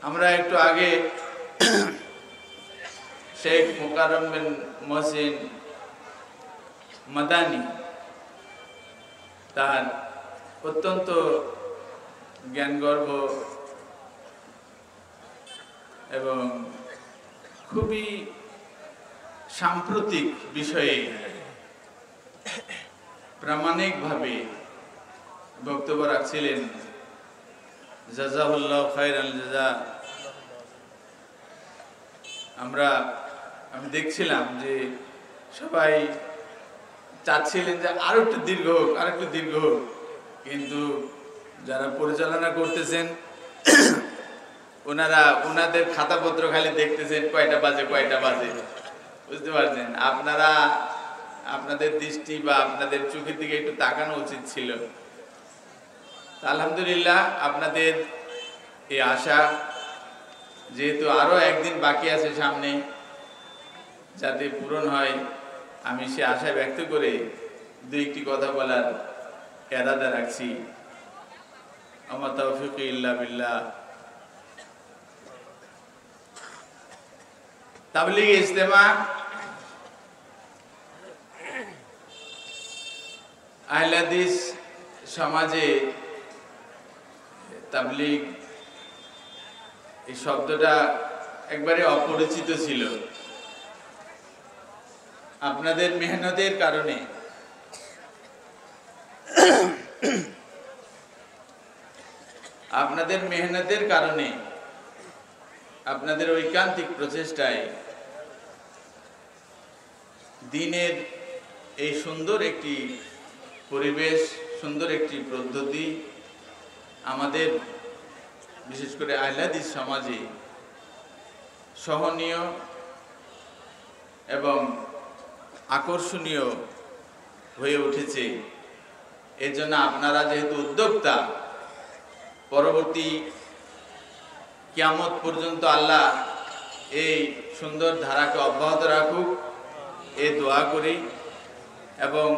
আমরা একটু আগে শেখ মুকাররম বিন মহসিন মাদানী তার অত্যন্ত জ্ঞানগর্ভ এবং খুবই সাম্প্রতিক বিষয়ে প্রামাণিকভাবে বক্তব্য রাখছিলেন। জাযাহুল্লাহ খায়রাল জাযা। আমি দেখছিলাম যে সবাই চাচ্ছিলেন যে আরো একটু দীর্ঘ হোক, কিন্তু যারা পরিচালনা করতেছেন ওনাদের খাতাপত্র খালি দেখতেছেন কয়টা বাজে, বুঝতে পারছেন? আপনাদের দৃষ্টি বা আপনাদের চোখের দিকে একটু তাকানো উচিত ছিল। আলহামদুলিল্লাহ, আপনাদের এই আশা, যেহেতু আরো একদিন বাকি আছে সামনে, যাতে পূরণ হয়, আমি সে আশা ব্যক্ত করে দুই একটি কথা বলার ইরাদা রাখছি। আমা তাওফীক ইল্লা বিল্লাহ। তাবলীগ ইজতেমা আহলে হাদিস সমাজে তাবলীগ এই শব্দটা একবারে অপরিচিত ছিল। আপনাদের মেহনতের কারণে, আপনাদের ঐকান্তিক প্রচেষ্টায় দ্বীনের এই সুন্দর একটি পরিবেশ, সুন্দর একটি পদ্ধতি আমাদের বিশেষ করে আহলে হাদিস সমাজে সহনীয় এবং আকর্ষণীয় হয়ে উঠেছে। এর জন্য আপনারা যেহেতু উদ্যোক্তা, পরবর্তী কিয়ামত পর্যন্ত আল্লাহ এই সুন্দর ধারাকে অব্যাহত রাখুক, এই দোয়া করি। এবং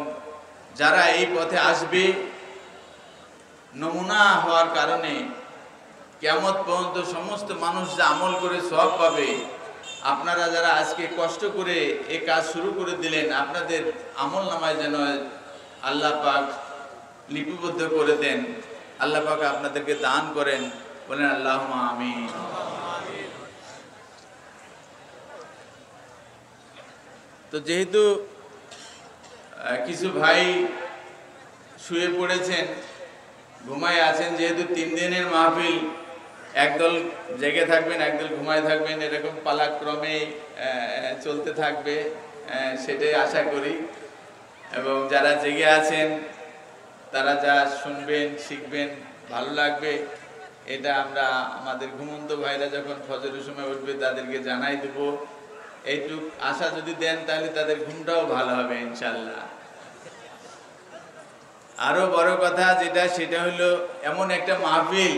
যারা এই পথে আসবে, নমুনা হওয়ার কারণে কিয়ামত পর্যন্ত সমস্ত মানুষ যা আমল করে সওয়াব পাবে, আপনারা যারা আজকে কষ্ট করে এই কাজ শুরু করে দিলেন, আপনাদের আমল নামায় যেন আল্লাহ পাক লিপিবদ্ধ করে দেন। আল্লাহ পাক আপনাদেরকে দান করেন, বলেন আল্লাহুম্মা আমিন। তো যেহেতু কিছু ভাই শুয়ে পড়েছেন, ঘুমায় আছেন, যেহেতু 3 দিনের মাহফিল, একদল জেগে থাকবেন, একদল ঘুমায় থাকবেন, এরকম পালাক্রমে চলতে থাকবে, সেটাই আশা করি। এবং যারা জেগে আছেন তারা যা শুনবেন, শিখবেন, ভালো লাগবে, এটা আমরা আমাদের ঘুমন্ত ভাইরা যখন ফজরের সময় উঠবে তাদেরকে জানাই দেব। এইটুক আশা যদি দেন তাহলে তাদের ঘুমটাও ভালো হবে ইনশাল্লাহ। আরো বড় কথা যেটা, সেটা হলো এমন একটা মাহফিল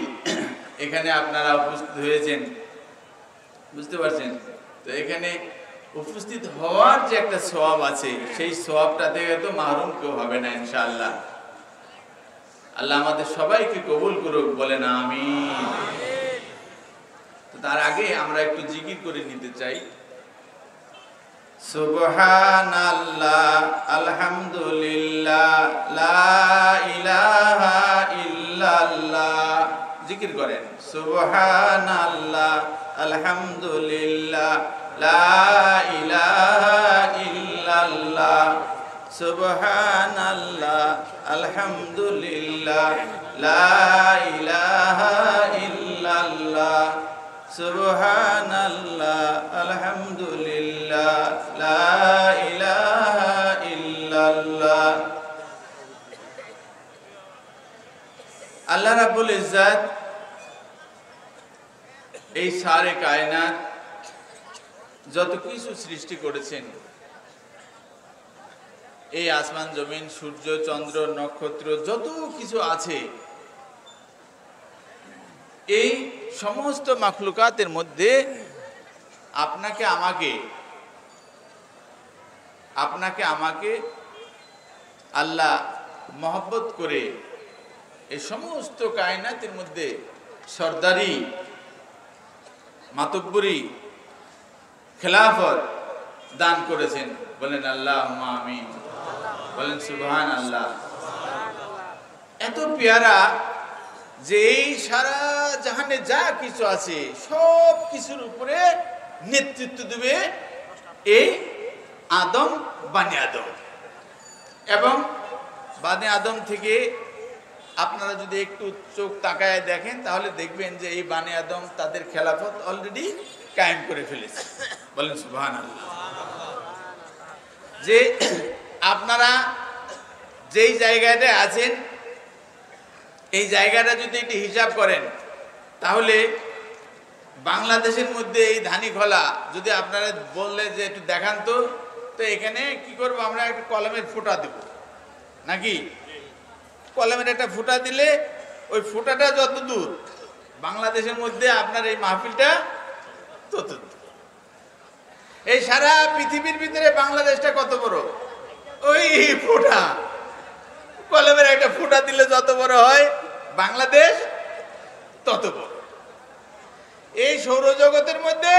এখানে আপনারা উপস্থিত হয়েছেন, বুঝতে পারছেন? তো এখানে উপস্থিত হওয়ার যে একটা সওয়াব আছে, সেই সওয়াবটা থেকে তো মাহরুম কেউ হবে না ইনশাআল্লাহ। আল্লাহ আমাদের সবাইকে কবুল করুক, বলেন আমিন। তো তার আগে আমরা একটু জিকির করে নিতে চাই। সুবহানাল্লাহ, আলহামদুলিল্লাহ, লা ইলাহা ইল্লাল্লাহ। জিকির করেন, সুবহানাল্লাহ, আলহামদুলিল্লাহ, লা ইলাহা ইল্লাল্লাহ। সুবহানাল্লাহ, আলহামদুলিল্লাহ, লা ইলাহা ইল্লাল্লাহ। সুবহানাল্লাহ, আলহামদুলিল্লাহ, লা ইলাহা ইল্লাল্লাহ। আল্লাহ রাব্বুল ইজ্জত এই সারে কায়নাত যত কিছু সৃষ্টি করেছেন, এই আসমান জমিন, সূর্য চন্দ্র নক্ষত্র যত কিছু আছে, এই সমস্ত মাখলুকাতের মধ্যে আপনাকে আমাকে আল্লাহ মহব্বত করে এই সমস্ত কায়নাতের মধ্যে সর্দারি মাতব্বরি খেলাফত দান করেছেন। বলেন আল্লাহুম্মা আমিন, বলেন সুবহানাল্লাহ। এত পেয়ারা যে এই সারা জাহানে যা কিছু আছে সব কিছুর উপরে নেতৃত্ব দেবে এই আদম, বানি আদম। এবং বানি আদম থেকে আপনারা যদি একটু চোখ তাকায় দেখেন তাহলে দেখবেন যে এই বানি আদম তাদের খেলাফত অলরেডি কায়েম করে ফেলেছে। বলেন সুবহানাল্লাহ। যে আপনারা যেই জায়গাটা আছেন এই জায়গাটা যদি একটু হিসাব করেন তাহলে বাংলাদেশের মধ্যে এই ধানিখোলা যদি আপনারা বললে যে একটু দেখান তো এখানে কি করবো আমরা একটা কলমের ফুটা দেব নাকি? কলমের একটা ফুটা দিলে ওই ফুটাটা যত দূর বাংলাদেশের মধ্যে আপনার এই মাহফিলটা তত দূর। এই সারা পৃথিবীর ভিতরে বাংলাদেশটা কত বড়? ওই ফুটা, কলমের একটা ফুটা দিলে যত বড় হয় বাংলাদেশ তত বড়। এই সৌরজগতের মধ্যে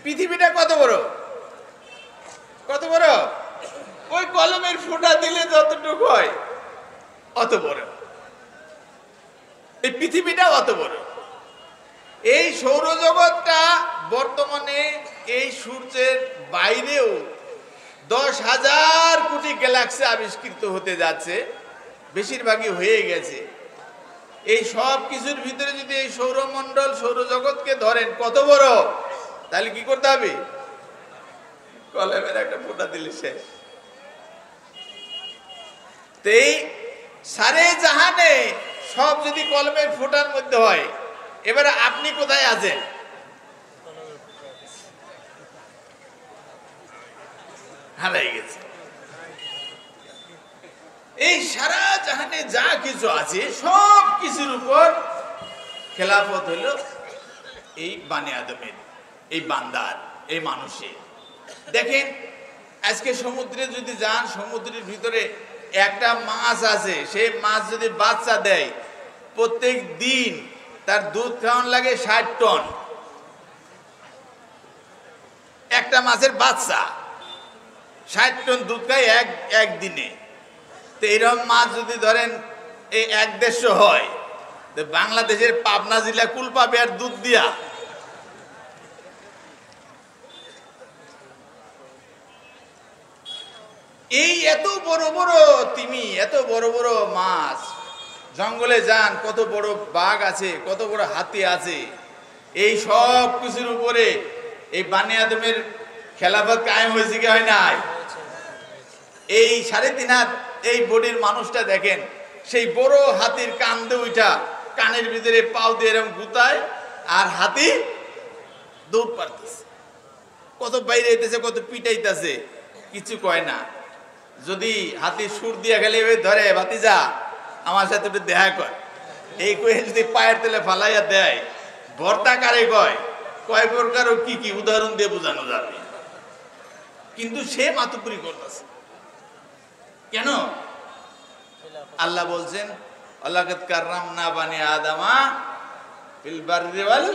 পৃথিবীটা কত বড়? কত বড়? ওই কলমের ফুটা দিলে যতটুকু হয় অত বড়। এই পৃথিবীটা অত বড়। এই সৌরজগৎটা বর্তমানে এই সূর্যের বাইরেও 10,000 কোটি গ্যালাক্সি আবিষ্কৃত হতে যাচ্ছে, বেশিরভাগই হয়ে গেছে। এই সব কিছুর ভিতরে যদি এই সৌরমণ্ডল সৌরজগৎকে ধরেন কত বড়, তাহলে কি করতে হবে? কলমের একটা ফোঁটা দিলে শেষ। তো এই সারে জাহানে সব যদি কলমের ফোঁটার মধ্যে হয়, এবারে আপনি কোথায় আছেন? হারাই গেছে। এই সারা জাহানে যা কিছু আছে সব কিছুর উপর খেলাফত হলো এই বানি আদমের, এই বান্দার, এই মানুষের। দেখেন আজকে সমুদ্রে যদি যান, সমুদ্রের ভিতরে একটা মাছ আছে, সেই মাছ যদি বাচ্চা দেয় প্রত্যেক দিন তার দুধ খাওয়ান লাগে 60 টন। একটা মাছের বাচ্চা 60 টন দুধ খায় একদিনে। তো এইরকম মাছ যদি ধরেন এই 1-150 হয়, তো বাংলাদেশের পাবনা জেলা কুল পাবে আর দুধ দিয়া। এই এত বড় বড় তিমি, এত বড় বড় মাছ, জঙ্গলে যান কত বড় বাঘ আছে, কত বড় হাতি আছে, এই সব কিছুর উপরে এই বানি আদমের খেলাফত কায়েম হয়েছে কি হয় নাই? এই 3.5 হাত এই বডির মানুষটা দেখেন, সেই বড় হাতির কান দিয়ে উঠা কানের ভিতরে পাও দিয়ে এরকম গুতায় আর হাতি দৌড় পারতেছে, কত বাইরে হইতেছে, কত পিটাইতেছে, কিছু কয় না। যদি হাতি সুর দিয়া গেলে ধরে, ভাতিজা আমার সাথে একটু দেখা কর, এই কয়ে যদি পায়ের তেলে ফালাইয়া দেয়, ভর্তা কারে কয়, কয় প্রকার কি কি উদাহরণ দিয়ে বোঝানো যাবে। কিন্তু সে মাতুপুরি করতেছে কেন? আল্লাহ বলছেন আল্লাকাদ কাররামনা বানি আদামা ফিল বাররি ওয়াল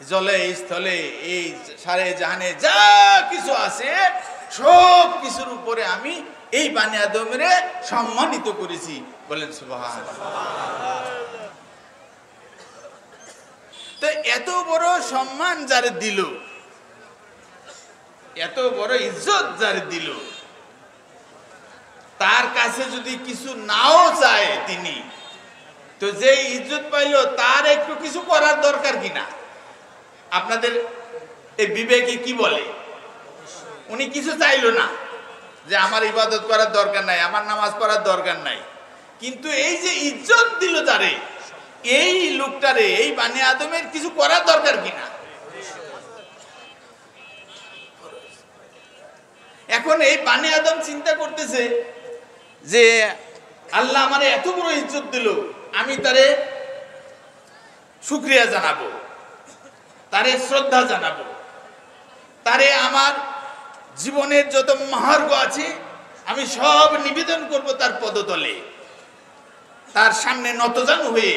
জলে স্থলে, এই সারে জাহানে যা কিছু আছে সব কিছুর উপরে আমি এই বানি আদমের সম্মানিত করেছি। বলেন সুবহানাল্লাহ। তো এত বড় সম্মান যারে দিল, এত বড় ইজ্জত যারে দিল, তার কাছে যদি কিছু নাও চায় তিনি, তো যে ইজ্জত পাইল তার একটু কিছু করার দরকার কিনা? আপনাদের এই বিবেকে কি বলে? উনি কিছু চাইলো না যে আমার ইবাদত করার দরকার নাই, আমার নামাজ পড়ার দরকার নাই, কিন্তু এই যে ইজ্জত দিল তারে, এই লোকটারে, এই বানি আদমের কিছু করার দরকার কিনা? এখন এই বানি আদম চিন্তা করতেছে যে আল্লাহ আমারে এত বড় ইজ্জত দিল, আমি তারে শুকরিয়া জানাবো, তারে শ্রদ্ধা জানাবো, তারে আমার জীবনের যত মহার্ঘ আছে আমি সব নিবেদন করব তার পদতলে, তার সামনে নতজানু হয়ে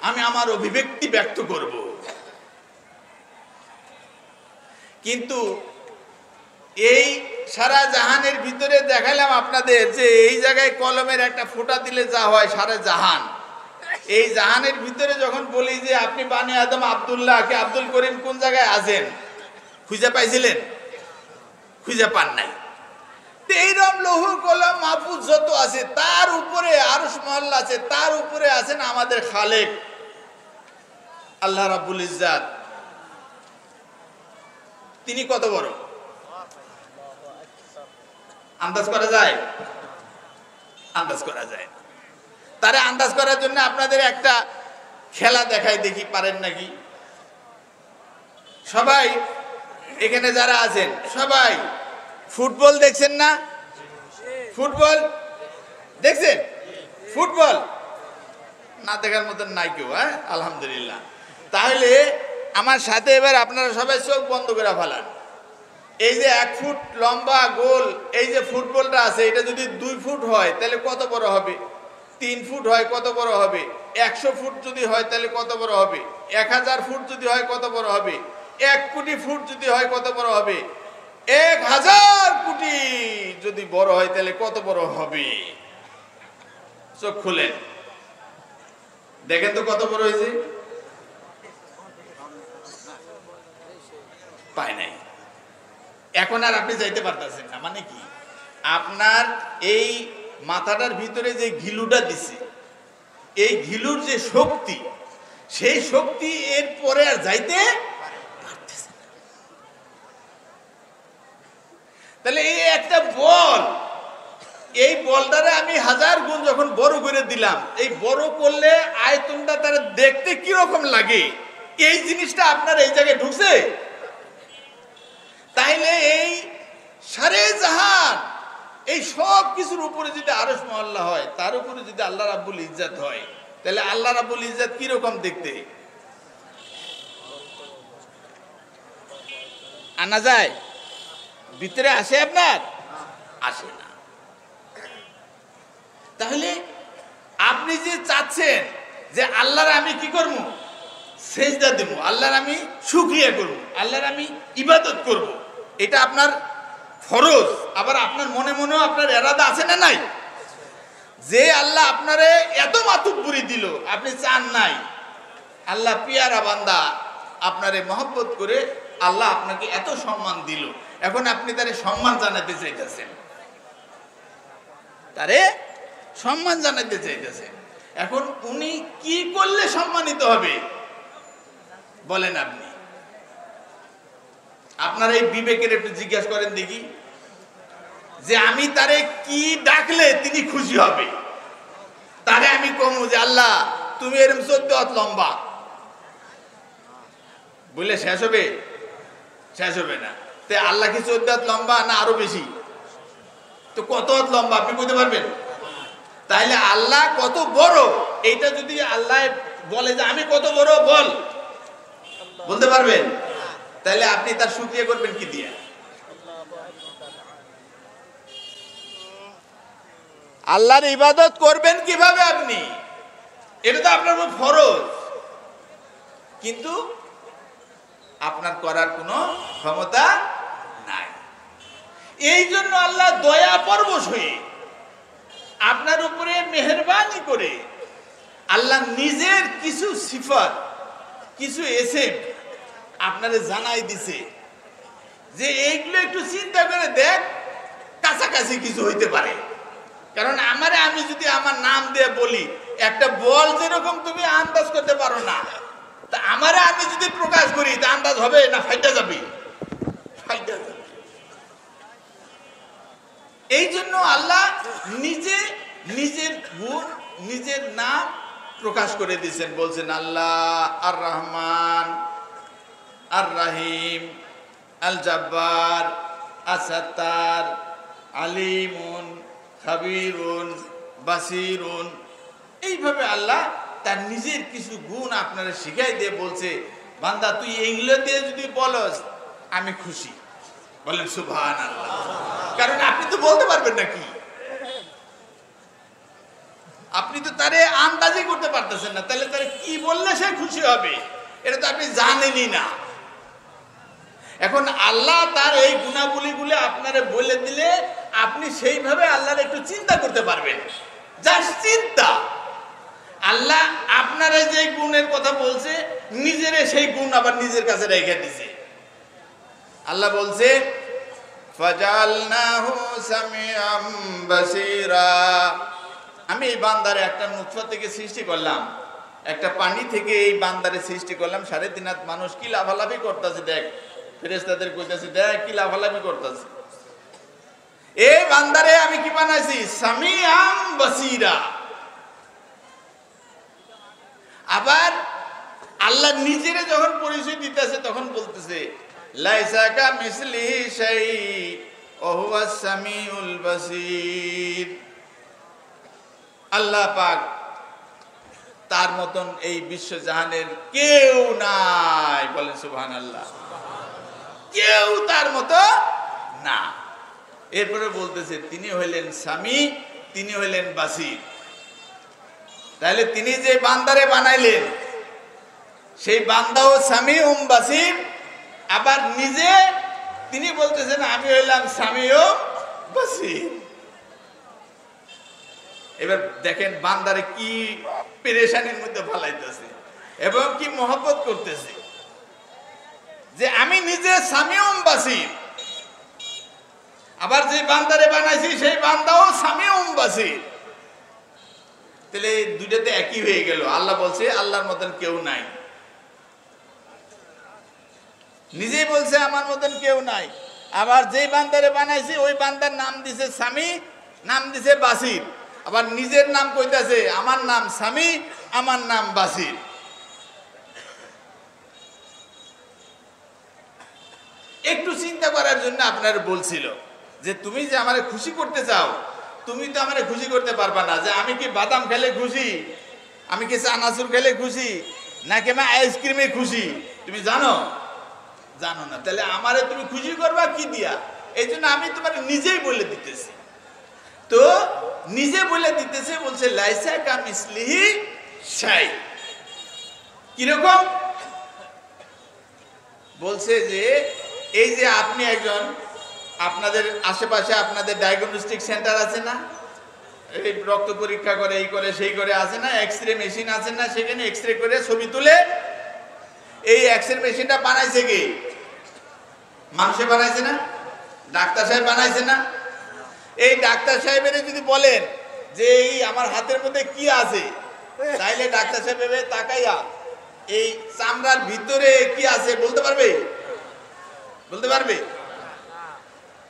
আমি আমার অভিব্যক্তি ব্যক্ত করব। কিন্তু এই সারা জাহানের ভিতরে দেখালাম আপনাদের যে এই জায়গায় কলমের একটা ফোঁটা দিলে যা হয় সারা জাহান, এই জাহানের ভিতরে যখন বলি যে আপনি বানি আদম আব্দুল্লাহ কে আব্দুল করিম কোন জায়গায় আছেন, খুঁজে পাইছিলেন? খুঁজে পান নাই। এইরকম লৌহ কলম মাহফুজ যত আছে তার উপরে আরশ মহল আছে, তার উপরে আছেন আমাদের খালেক আল্লাহ রাব্বুল ইজ্জাত। তিনি কত বড় আন্দাজ করা যায়? আন্দাজ করা যায়। তারে আন্দাজ করার জন্য আপনাদের একটা খেলা দেখাই, দেখি পারেন নাকি। সবাই এখানে যারা আছেন সবাই ফুটবল দেখছেন না? ফুটবল দেখছেন? ফুটবল না দেখার মতন নাই কেউ? হ্যাঁ, আলহামদুলিল্লাহ। তাহলে আমার সাথে এবার আপনারা সবাই চোখ বন্ধ করে ফেলান। এই যে 1 ফুট লম্বা গোল এই যে ফুটবলটা আছে, এটা যদি 2 ফুট হয় তাহলে কত বড় হবে? 3 ফুট হয় কত বড় হবে? 100 ফুট যদি হয় তাহলে কত বড় হবে? 1000 ফুট যদি হয় কত বড় হবে? 1 কোটি ফুট যদি হয় কত বড় হবে? 1000 কোটি যদি বড় হয় তাহলে কত বড় হবে? চোখ খুলেন, দেখেন তো কত বড় হয়েছে। পায় নাই। এখন আর আপনি যাইতে পারতেছেন না। মানে কি, আপনার এই মাথাটার ভিতরে যে ঘিলুটা দিছে, এই ঘিলুর যে শক্তি, সেই শক্তি এর পরে আর যাইতে পারতেছে না। তাহলে এই একটা বল, এই বলটারে আমি 1000 গুণ যখন বড় করে দিলাম, এই বড় করলে আয়তনটা তার দেখতে কি রকম লাগে, এই জিনিসটা আপনার এই জায়গায় ঢুকছে। তাইলে এই সারে জাহান, এই সব কিছুর উপরে যদি আরশ মহল্লা হয়, তার উপরে যদি আল্লাহ রাব্বুল ইজ্জাত হয়, তাহলে আল্লাহ রাব্বুল ইজ্জাত কি রকম দেখতে? আনা যায়? ভিতরে আসে আপনার? আসে না। তাহলে আপনি যে চাচ্ছেন যে আল্লাহর আমি কি করব? সেজদা দেব, আল্লাহর আমি শুকরিয়া করব, আল্লাহর আমি ইবাদত করব, এটা আপনার ফরজ। আবার আপনার মনে মনেও আপনার এরাদা আছে না নাই? যে আল্লাহ আপনারে এত মাতুব্বরি দিল, আপনি চান নাই, আল্লাহ পিয়ারা বান্দা আপনারে মহব্বত করে আল্লাহ আপনাকে এত সম্মান দিল, এখন আপনি তারে সম্মান জানাতে চাইতেছেন, তারে সম্মান জানাতে চাইতেছেন। এখন উনি কি করলে সম্মানিত হবে বলেন আপনি? আপনারা এই বিবেকের একটু জিজ্ঞাসা করেন দেখি, যে আমি তারে কি ডাকলে তিনি খুশি হবে। তারে আমি কমু যে আল্লাহ তুমি এরকম 14 হাত লম্বা, বললে শেষ হবে? শেষ হবে না। তে আল্লাহ কি 14 হাত লম্বা না আরো বেশি? তো কত হাত লম্বা আপনি বলতে পারবেন? তাইলে আল্লাহ কত বড়, এইটা যদি আল্লাহ বলে যে আমি কত বড় বল, বলতে পারবেন? তাহলে আপনি তার শুকরিয়া করবেন কি দিয়ে? আল্লাহর ইবাদত করবেন কিভাবে আপনি? এটা তো আপনার উপর ফরজ, কিন্তু আপনার করার কোনো ক্ষমতা নাই। এই জন্য আল্লাহ দয়া পরবশ হয়ে আপনার উপরে মেহেরবানি করে আল্লাহ নিজের কিছু সিফাত, কিছু এসেম আপনারে জানাই দিছে, যে এইগুলো একটু চিন্তা করে দেখ, কাছাকাছি কিছু হইতে পারে। কারণ আমি যদি আমার নাম দিয়ে বলি, একটা বল যেরকম তুমি আন্দাজ করতে পারো না, তা আমি যদি প্রকাশ করি তা আন্দাজ হবে না ফাইটা যাবে? ফাইটা যাবে। এই জন্য আল্লাহ নিজে নিজের গুণ, নিজের নাম প্রকাশ করে দিয়েছেন। বলছেন আল্লাহ আর রহমান, আর রাহিম, আল জব্বার, আসাত্তার, আলিমুন, খাবিরুন, বাসিরুন। এইভাবে আল্লাহ তার নিজের কিছু গুণ আপনারা শিখাই দিয়ে বলছে, বান্দা তুই এইগুলো দিয়ে যদি বলস আমি খুশি। বলেন সুবহানাল্লাহ। কারণ আপনি তো বলতে পারবেন না কি? আপনি তো তারে আন্দাজই করতে পারতেছেন না, তাহলে তারে কি বললে সে খুশি হবে এটা তো আপনি জানেনই না। এখন আল্লাহ তার এই গুণাবলীগুলো আপনারে বলে দিলে আপনি সেইভাবে আল্লাহর একটু চিন্তা করতে পারবেন। জাস্ট চিন্তা, আল্লাহ আপনারা যে গুণের কথা বলছে নিজের সেই গুণ আবার নিজের কাছে রেখে দিছে। আল্লাহ বলছে ফাজালনাহু সামিআম বাসীরা, আমি এই বান্দারে একটা নুতফা থেকে সৃষ্টি করলাম, একটা পানি থেকে এই বান্দারে সৃষ্টি করলাম। 3.5 হাত মানুষ কি লাভালাভি করতেছে, দেখ ফেরেশতাদের কইতাছে দেখ কি লাভালাভি করতেছে। এই বান্দারে আমি কি বানাইছি? সামিআম বাসীরা। আবার আল্লাহ নিজেরে যখন পরিচয় দিতেছে তখন বলতেছে লাইসা কামিসলিহি শাই ওয়া হুয়াস সামিউল বাসীর। আল্লাহ পাক তার মতন এই বিশ্বজাহানের কেউ নাই, বলেন সুবহানাল্লাহ। কেউ তার মতো না। এরপরে বলতেছে তিনি হইলেন সামি, তিনি হইলেন বাসীর। তাহলে তিনি যে বান্দারে বানাইলেন সেই বান্দাও সামি বাসীর, আবার নিজে তিনি বলতেছেন আমি হইলাম সামি ও বাসীর। এবার দেখেন বান্দারে কি পেরেশানির মধ্যে ফালাইতেছে এবং কি মহব্বত করতেছে যে আমি নিজে সামি ও বাসীর, আবার যে বান্দারে বানাইছি সেই বান্দাও সামি ও বাসীর। তাহলে দুইটাতে একই হয়ে গেল। আল্লাহ বলছে আল্লাহর মতন কেউ নাই, নিজেই বলছে আমার মতন কেউ নাই। আবার যেই বান্দারে বানাইছি ওই বান্দার নাম দিছে সামি, নাম দিছে বাসীর। আবার নিজের নাম কইতাছে আমার নাম সামি, আমার নাম বাসীর। একটু চিন্তা করার জন্য আপনার বলছিল যে তুমি যে আমারে খুশি করতে চাও, তুমি তো আমারে খুশি করতে পারবা না। যে আমি কি বাদাম খেলে খুশি, আমি কি চানাচুর খেলে খুশি, নাকি আমি আইসক্রিমে খুশি, তুমি জানো? জানো না। তাহলে আমারে তুমি খুশি করবা কি দিয়া? এই জন্য আমি তোমার নিজেই বলে দিতেছি। তো নিজে বলে দিতেছে, বলছে লাইসা কামিসলিহি শাই। কিরকম বলছে যে এই যে আপনি একজন, আপনাদের আশেপাশে আপনাদের ডায়াগনস্টিক সেন্টার আছে না, এই রক্ত পরীক্ষা করে এই করে সেই করে আছে না, এক্সরে মেশিন আছে না, সেখানে এক্সরে করে ছবি তুলে। এই এক্সরে মেশিনটা বানাইছে কি? মানুষে বানাইছে না, ডাক্তার সাহেব বানাইছে না। এই ডাক্তার সাহেবের যদি বলেন যে এই আমার হাতের মধ্যে কি আছে, তাইলে ডাক্তার সাহেব তাকাইয়া এই চামড়ার ভিতরে কি আছে বলতে পারবে? বলতে পারবে?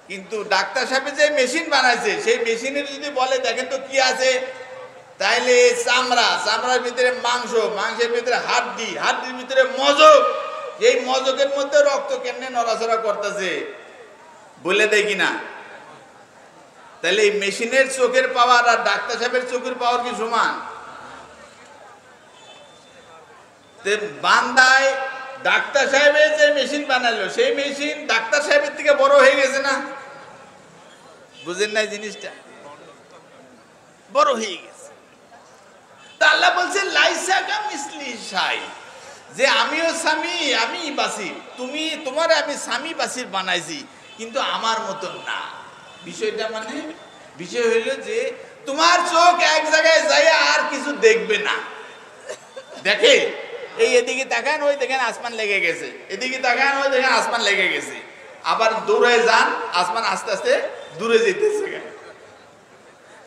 কিন্তু ডাক্তার সাহেব যে মেশিন বানাইছে সেই মেশিনের যদি বলে দেখেন তো কি আছে, তাইলে চামড়া, চামড়ার ভিতরে মাংস, মাংসের ভিতরে হাড্ডি, হাড্ডির ভিতরে মজক, এই মজকের মধ্যে রক্ত কেমনে নড়াচড়া করতেছে বলে দেয় কিনা? তাহলে এই মেশিনের চোখের পাওয়ার আর ডাক্তার সাহেবের চোখের পাওয়ার কি সমান? বান্দায় ডাক্তার সাহেবের যে মেশিন বানালো সেই মেশিন ডাক্তার সাহেবের থেকে বড় হয়ে গেছে না? বুঝেন নাই জিনিসটা? বড় হয়ে গেছে। তা আল্লাহ বলছে লাইসা কামিসলিহি শাই, যে আমিও সামি আমি বাসীর, তুমি তোমার আমি সামি বাসীর বানাইছি কিন্তু আমার মতন না। বিষয়টা মানে বিষয় হইল যে তোমার চোখ এক জায়গায় যায় আর কিছু দেখবে না। দেখে এই এদিকে তাকান ওই দেখেন আসমান লেগে গেছে, এদিকে তাকান ওই দেখেন আসমান লেগে গেছে, আবার দূরে যান আসমান আস্তে আস্তে দূরে যেতেছে।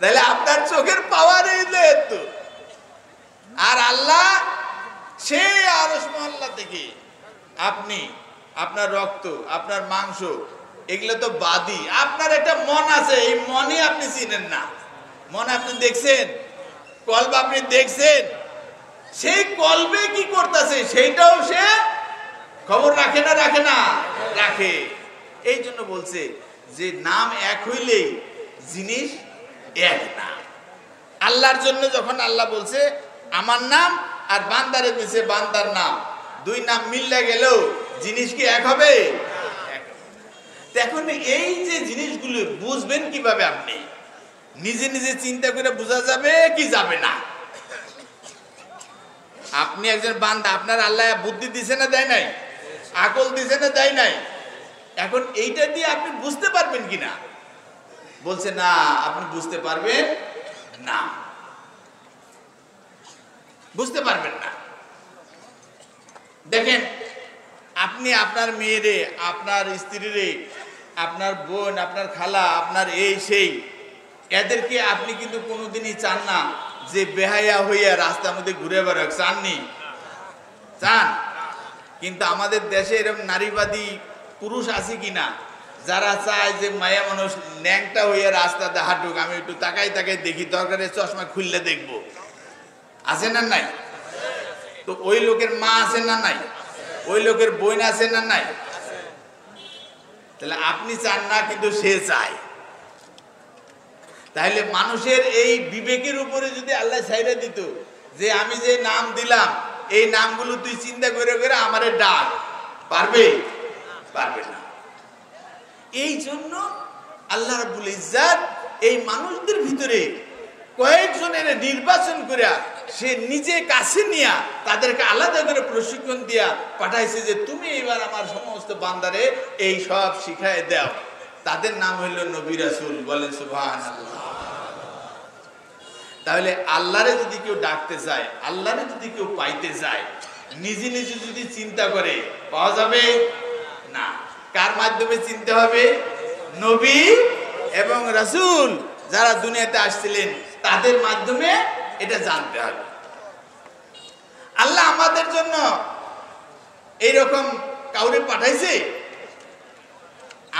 তাহলে আপনার চোখের পাওয়ার এই তো। আর আল্লাহ সেই আরশ মহল্লা থেকে আপনি, আপনার রক্ত, আপনার মাংস, এগুলো তো বাদী। আপনার একটা মন আছে, এই মনে আপনি চিনেন না। মন আপনি দেখছেন, কলব আপনি দেখছেন, সেই কলবে কি করতেছে সেইটাও সে খবর রাখে না? রাখে না? রাখে। এই জন্য বলছে যে নাম এক হইলেই জিনিস এক না। আল্লাহর জন্য যখন আল্লাহ বলছে আমার নাম, আর বান্দারে দিছে বান্দার নাম, দুই নাম মিললে গেলেও জিনিস কি এক হবে? এখন এই যে জিনিসগুলো বুঝবেন কিভাবে? আপনি নিজে নিজে চিন্তা করে বোঝা যাবে কি যাবে না। আপনি একজন বান্দা, আপনার আল্লাহ বুদ্ধি দিছে না দেয় নাই, আকল দিছে না দেয় নাই, এখন এইটা দিয়ে আপনি বুঝতে পারবেন কিনা? বলছে না, আপনি বুঝতে পারবেন না, বুঝতে পারবেন না। দেখেন, আপনি আপনার মেয়েরে, আপনার স্ত্রীরে, আপনার বোন, আপনার খালা, আপনার এই সেই, এদেরকে আপনি কিন্তু কোনোদিনই চান না যে বেহায়া হইয়া রাস্তার মধ্যে ঘুরে বেড়াক, চাননি? চান? কিন্তু আমাদের দেশে এরকম নারীবাদী পুরুষ আছে কিনা যারা চায় যে মায়া মানুষ ন্যাংটা হইয়া রাস্তাতে হাঁটুক, আমি একটু তাকাই তাকাই দেখি, দরকারে চশমা খুললে দেখবো? আছে না নাই? তো ওই লোকের মা আছে না নাই? ওই লোকের বোন আছে না নাই? তাহলে আপনি চান না, কিন্তু সে চায়। তাহলে মানুষের এই বিবেকের উপরে যদি আল্লাহ ছাইড়া দিত যে আমি যে নাম দিলাম এই নামগুলো তুই চিন্তা করে করে আমারে ডাক, পারবে? পারবে না। এই জন্য আল্লাহ রাব্বুল ইজ্জাত এই মানুষদের ভিতরে কয়েকজনের নির্বাচন করে সে নিজে কাছে নিয়া তাদেরকে আলাদা করে প্রশিক্ষণ দিয়া পাঠাইছে যে তুমি এবার আমার সমস্ত বান্দারে এই সব শিখায় দাও। তাদের নাম হইল নবী রাসূল। বলেন সুবহানাল্লাহ। তাহলে আল্লাহরে যদি কেউ ডাকতে চায়, আল্লাহরে যদি কেউ পাইতে চায়, নিজে নিজে যদি চিন্তা করে, পাওয়া যাবে না। কার মাধ্যমে চিনতে হবে? নবী এবং রাসূল যারা দুনিয়াতে আসছিলেন তাদের মাধ্যমে এটা জানতে হবে। আল্লাহ আমাদের জন্য এইরকম কাউরে পাঠাইছে,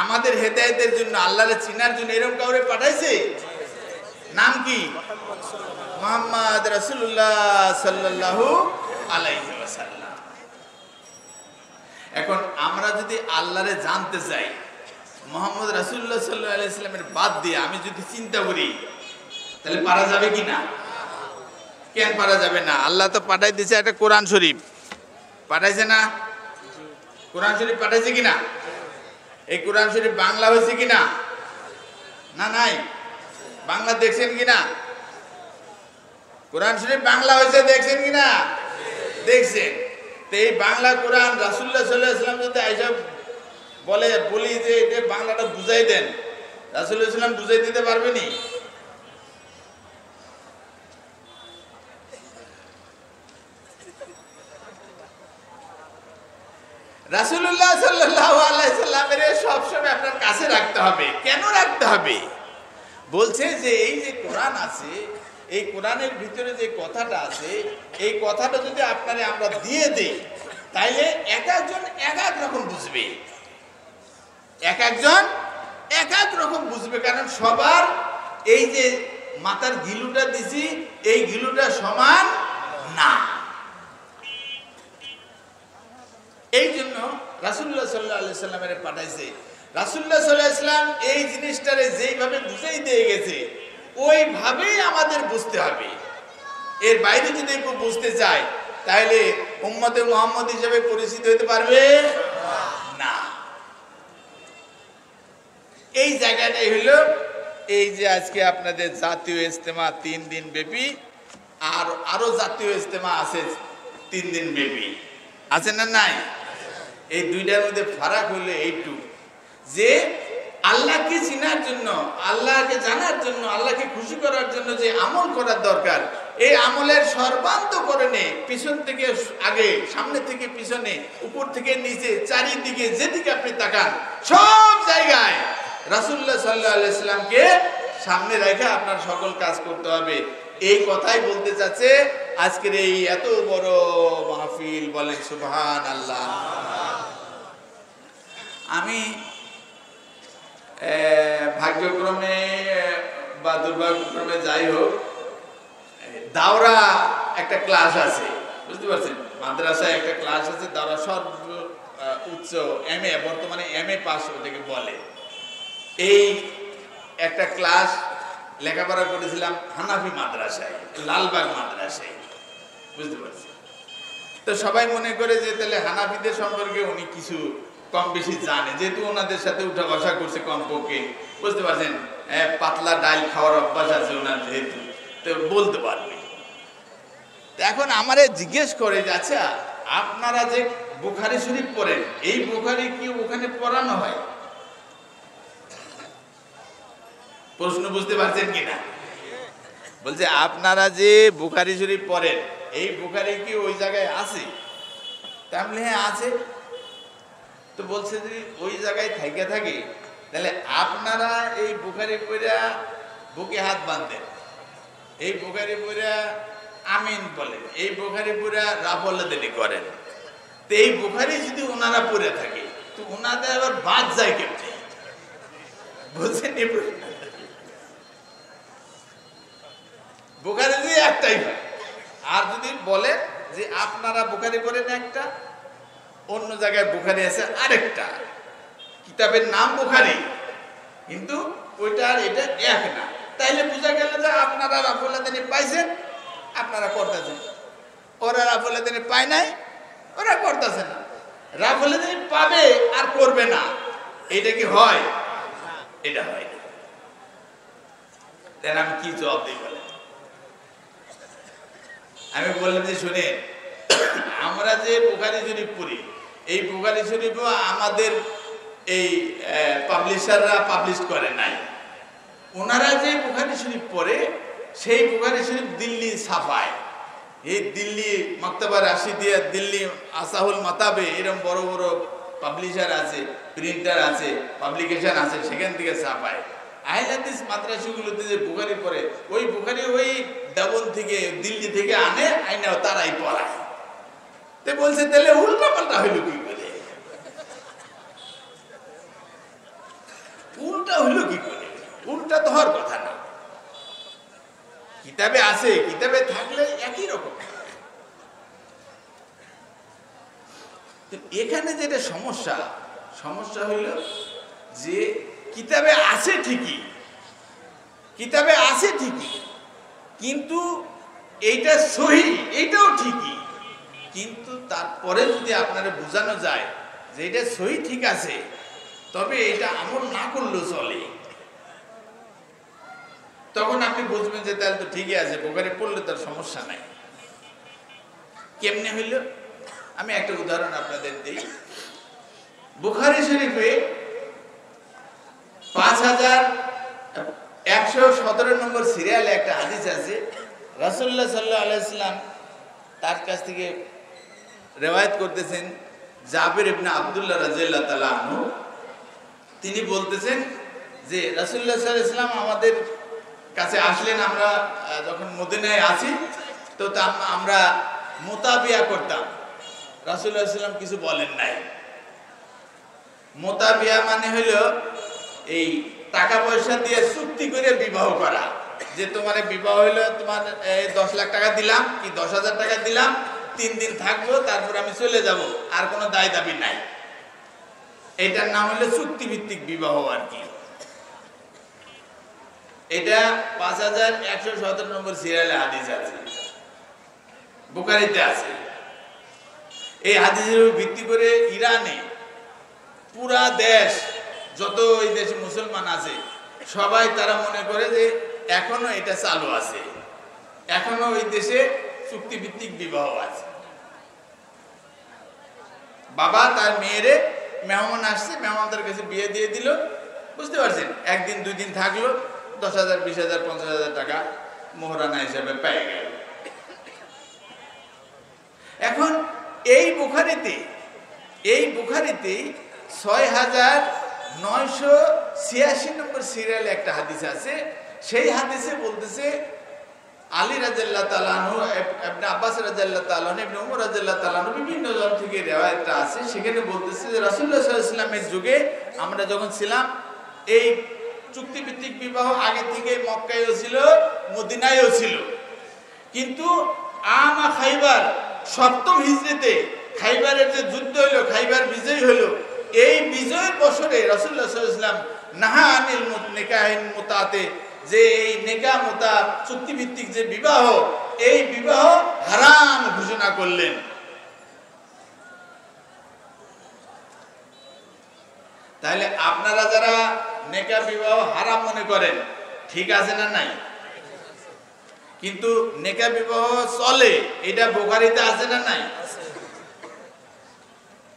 আমাদের হেদায়েতের জন্য, আল্লাহরে চিনার জন্য এরকম কাউরে পাঠাইছে। নাম কি? মুহাম্মদ রাসূলুল্লাহ সাল্লাল্লাহু আলাইহি ওয়াসাল্লাম। এখন আমরা যদি আল্লাহরে জানতে চাই, মুহাম্মদ রাসূলুল্লাহ সাল্লাল্লাহু আলাইহি ওয়াসাল্লামের বাদ দিয়ে আমি যদি চিন্তা করি, তাহলে পারা যাবে কি না? কেন পারা যাবে না? আল্লাহ তো পাঠাই দিয়েছে একটা কোরআন শরীফ, পাঠাইছে না? কোরআন শরীফ পাঠাইছে কিনা? এই কোরআন শরীফ বাংলা হয়েছে কিনা? না, নাই। বাংলা দেখছেন কিনা? কোরআন শরীফ বাংলা হয়েছে দেখছেন কিনা? দেখছেন। তো এই বাংলা কোরআন রাসূলুল্লাহ সাল্লাল্লাহু আলাইহি ওয়াসাল্লাম যদি এইসব বলি যে এটা বাংলাটা বুঝাই দেন, রাসূলুল্লাহ সাল্লাল্লাহু আলাইহি ওয়াসাল্লাম বুঝাই দিতে পারবেনি? রাসূলুল্লাহ সাল্লাল্লাহু আলাইহি ওয়াসাল্লামের সবসময় আপনার কাছে রাখতে হবে। কেন রাখতে হবে? বলছে যে এই যে কোরআন আছে, এই কোরআনের ভিতরে যে কথাটা আছে, এই কথাটা যদি আপনারে আমরা দিয়ে দেই, তাইলে এক একজন এক এক রকম বুঝবে, এক একজন এক এক রকম বুঝবে। কারণ সবার এই যে মাথার গিলুটা দিছি, এই গিলুটা সমান না। এই জন্য রাসূলুল্লাহ সাল্লাল্লাহু আলাইহি ওয়াসাল্লামের পাঠাইছে। রাসূলুল্লাহ সাল্লাল্লাহু আলাইহি ওয়াসাল্লাম এই জিনিসটারে যেইভাবে বুঝাই দিয়ে গেছে ওইভাবেই আমাদের বুঝতে হবে। এর বাইরে যদি কেউ বুঝতে চায় তাহলে উম্মতে মুহাম্মদ হিসেবে পরিচিত হতে পারবে না। এই জায়গাটাই হলো এই যে আজকে আপনাদের জাতীয় ইজতেমা 3 দিন ব্যাপী, আর আরো জাতীয় ইজতেমা আছে 3 দিন ব্যাপী, আছে না নাই? এই দুইটার মধ্যে ফারাক হইলো এইটু যে আল্লাহকে চিনার জন্য, আল্লাহকে জানার জন্য, আল্লাহকে খুশি করার জন্য যে আমল করার দরকার, এই আমলের সর্বান্তকরণে পিছন থেকে আগে, সামনে থেকে পিছনে, উপর থেকে নিচে, চারিদিকে যেদিকে আপনি তাকান সব জায়গায় রাসূলুল্লাহ সাল্লাল্লাহু আলাইহি ওয়াসাল্লামকে সামনে রেখে আপনার সকল কাজ করতে হবে। এই কথাই বলতে চাচ্ছে আজকের এই এত বড় মাহফিল। বলেন সুবহানাল্লাহ। আমি ভাগ্যক্রমে বা দুর্ভাগ্যক্রমে যাই হোক, দাওরা একটা ক্লাস আছে, বুঝতে পারছেন? মাদ্রাসায় একটা ক্লাস আছে, দাওরা সর্ব উচ্চ MA, বর্তমানে MA পাস থেকে বলে। এই একটা ক্লাস লেখাপড়া করেছিলাম হানাফি মাদ্রাসায়, লালবাগ মাদ্রাসায়, বুঝতে পারছেন? তো সবাই মনে করে যে তাহলে হানাফিদের সম্পর্কে উনি কিছু কম বেশি জানে, যেহেতু ওনাদের সাথে উঠা বসা করছে কমপক্ষে, বুঝতে পারছেন? পাতলা ডাল খাওয়ার অভ্যাস আছে ওনার, যেহেতু তো বলতে পারবে। এখন আমারে জিজ্ঞেস করে যে আচ্ছা আপনারা যে বুখারী শরীফ পড়েন, এই বুখারী কি ওখানে পড়ানো হয়? প্রশ্ন বুঝতে পারছেন কিনা? বলছে আপনারা যে বুখারী শরীফ পড়েন, এই বুখারী কি ওই জায়গায় আছে? তাহলে হ্যাঁ আছে। তো বলছে যে ওই জায়গায় থাইকা থাকে, তাহলে আপনারা এই বুখারী পড়া বুকে হাত বাঁধেন, এই বুখারী পড়া আমিন বলেন, এই বুখারী পড়া রাফলাদানি করেন, তো এই বুখারী যদি ওনারা পড়ে থাকে তো ওনাদের আবার বাদ যায় কেমনে? বলছেন বুখারী যদি একটাই হয়, আর যদি বলে যে আপনারা বুখারী পড়েন একটা, অন্য জায়গায় বুখারী আছে আরেকটা, কিতাবের নাম বুখারী কিন্তু ওইটা আর এটা এক না, তাইলে বোঝা গেল যে আপনারা রাফলাদানি পাইছেন, আপনারা করতেছেন, ওরা রাফলাদানি পায় নাই, ওরা করতেছে না। রাফলাদানি পাবে আর করবে না, এটা কি হয়? এটা হয় না। তাহলে আমি কি জবাব দিই বলেন? আমি বললাম যে শুনে, আমরা যে বুখারী শরীফ পড়ি, এই বুখারী শরীফও আমাদের এই পাবলিশাররা পাবলিশ করে নাই। ওনারা যে বুখারী শরীফ পড়ে, সেই বুখারী শরীফ দিল্লি ছাপায়, এই দিল্লি মাকতাবা রাশিদিয়া, দিল্লি আসাহুল মাতাবে, এরকম বড় বড় পাবলিশার আছে, প্রিন্টার আছে, পাবলিকেশন আছে, সেখান থেকে ছাপায়। আহলে হাদিস মাদ্রাসাগুলোতে যে বুখারী পড়ে, ওই বুখারী ওই দেবন থেকে, দিল্লি থেকে আনে, আইনাও তারাই পড়ায়। তো বলছে তাহলে উল্টা পাল্টা হইল কি করে? উল্টা হইল কি করে? উল্টা তো হওয়ার কথা না। কিতাবে আছে, কিতাবে থাকলে একই রকম। এখানে যেটা সমস্যা, সমস্যা হইল যে কিতাবে আছে ঠিকই, কিতাবে আছে ঠিকই, কিন্তু এইটা সহি, এইটাও ঠিকই, কিন্তু তারপরে যদি আপনারা বোঝানো যায় যে এটা সহি ঠিক আছে, তবে এটা আমল না করলেও চলে, তখন আপনি বুঝবেন যে তাহলে তো ঠিকই আছে, বুখারী পড়লে তার সমস্যা নাই। কেমনে হইল? আমি একটা উদাহরণ আপনাদের দিই। বুখারী শরীফে 5117 নম্বর সিরিয়ালে একটা হাদিস আছে, রাসূলুল্লাহ সাল্লাল্লাহু আলাইহি ওয়াসাল্লাম তার কাছ থেকে রিওয়ায়াত করতেছেন জাবির ইবনে আব্দুল্লাহ রাদিয়াল্লাহু তাআলা আনহু, তিনি বলতেছেন যে রাসূলুল্লাহ সাল্লাল্লাহু আলাইহি ওয়াসাল্লাম আমাদের কাছে আসলেন, আমরা যখন মদিনায় আছি, তো আমরা মুতাবিয়া করতাম, রাসূলুল্লাহ সাল্লাল্লাহু আলাইহি ওয়াসাল্লাম কিছু বলেন নাই। মুতাবিয়া মানে হলো এই টাকা পয়সা দিয়ে চুক্তি করে বিবাহ করা, যে তোমার বিবাহ হইলো, তোমার 10 লাখ টাকা দিলাম কি 10,000 টাকা দিলাম, 3 দিন থাকবো, তারপর আমি চলে যাব, আর কোনো দায় দাবি নাই। এটার নাম হলো চুক্তিভিত্তিক বিবাহ আর কি। এটা 5117 নম্বর সিরিয়ালে হাদিস আছে, বুখারীতে আছে। এই হাদিসের ভিত্তি করে ইরানে পুরা দেশ, যত এই দেশে মুসলমান আছে, সবাই তারা মনে করে যে এখনো এটা চালু আছে, এখনো ওই দেশে চুক্তিভিত্তিক বিবাহ আছে। বাবা তার মেয়েরে, মেহমান আসছে, মেহমানদের কাছে বিয়ে দিয়ে দিল, বুঝতে পারছেন, একদিন 2 দিন থাকলো, 10,000 20,000 50,000 টাকা মোহরানা হিসেবে পেয়ে গেল। এখন এই বুখারীতে 6986 নম্বর সিরিয়ালে একটা হাদিস আছে, সেই হাদিসে বলতেছে আলী রাদিয়াল্লাহু তাআলা আনহু, ইবনে আব্বাস রাদিয়াল্লাহু তাআলা আনহু, ইবনে ওমর রাদিয়াল্লাহু তাআলা আনহু, বিভিন্ন জন থেকে রিওয়ায়াতটা আছে। সেখানে বলতেছে যে রাসূলুল্লাহ সাল্লাল্লাহু আলাইহি ওয়াসাল্লামের যুগে আমরা যখন ছিলাম, এই চুক্তিভিত্তিক বিবাহ আগে থেকে মক্কায়ও ছিল, মদিনায়ও ছিল, কিন্তু আমা খাইবার 7ম হিজরিতে খাইবারের যে যুদ্ধ হলো, খাইবার বিজয় হলো, এই বিজয়ের বছরে রাসূলুল্লাহ সাল্লাল্লাহু আলাইহি ওয়াসাল্লাম নাহা আনিল নিকাহিন মুতাতে, যে এই নেকাহ মুতা চুক্তিভিত্তিক যে বিবাহ, এই বিবাহ হারাম ঘোষণা করলেন। তাহলে আপনারা যারা নেকাহ বিবাহ হারাম মনে করেন, ঠিক আছে না নাই? কিন্তু নেকাহ বিবাহ চলে, এটা বুখারীতে আছে না নাই?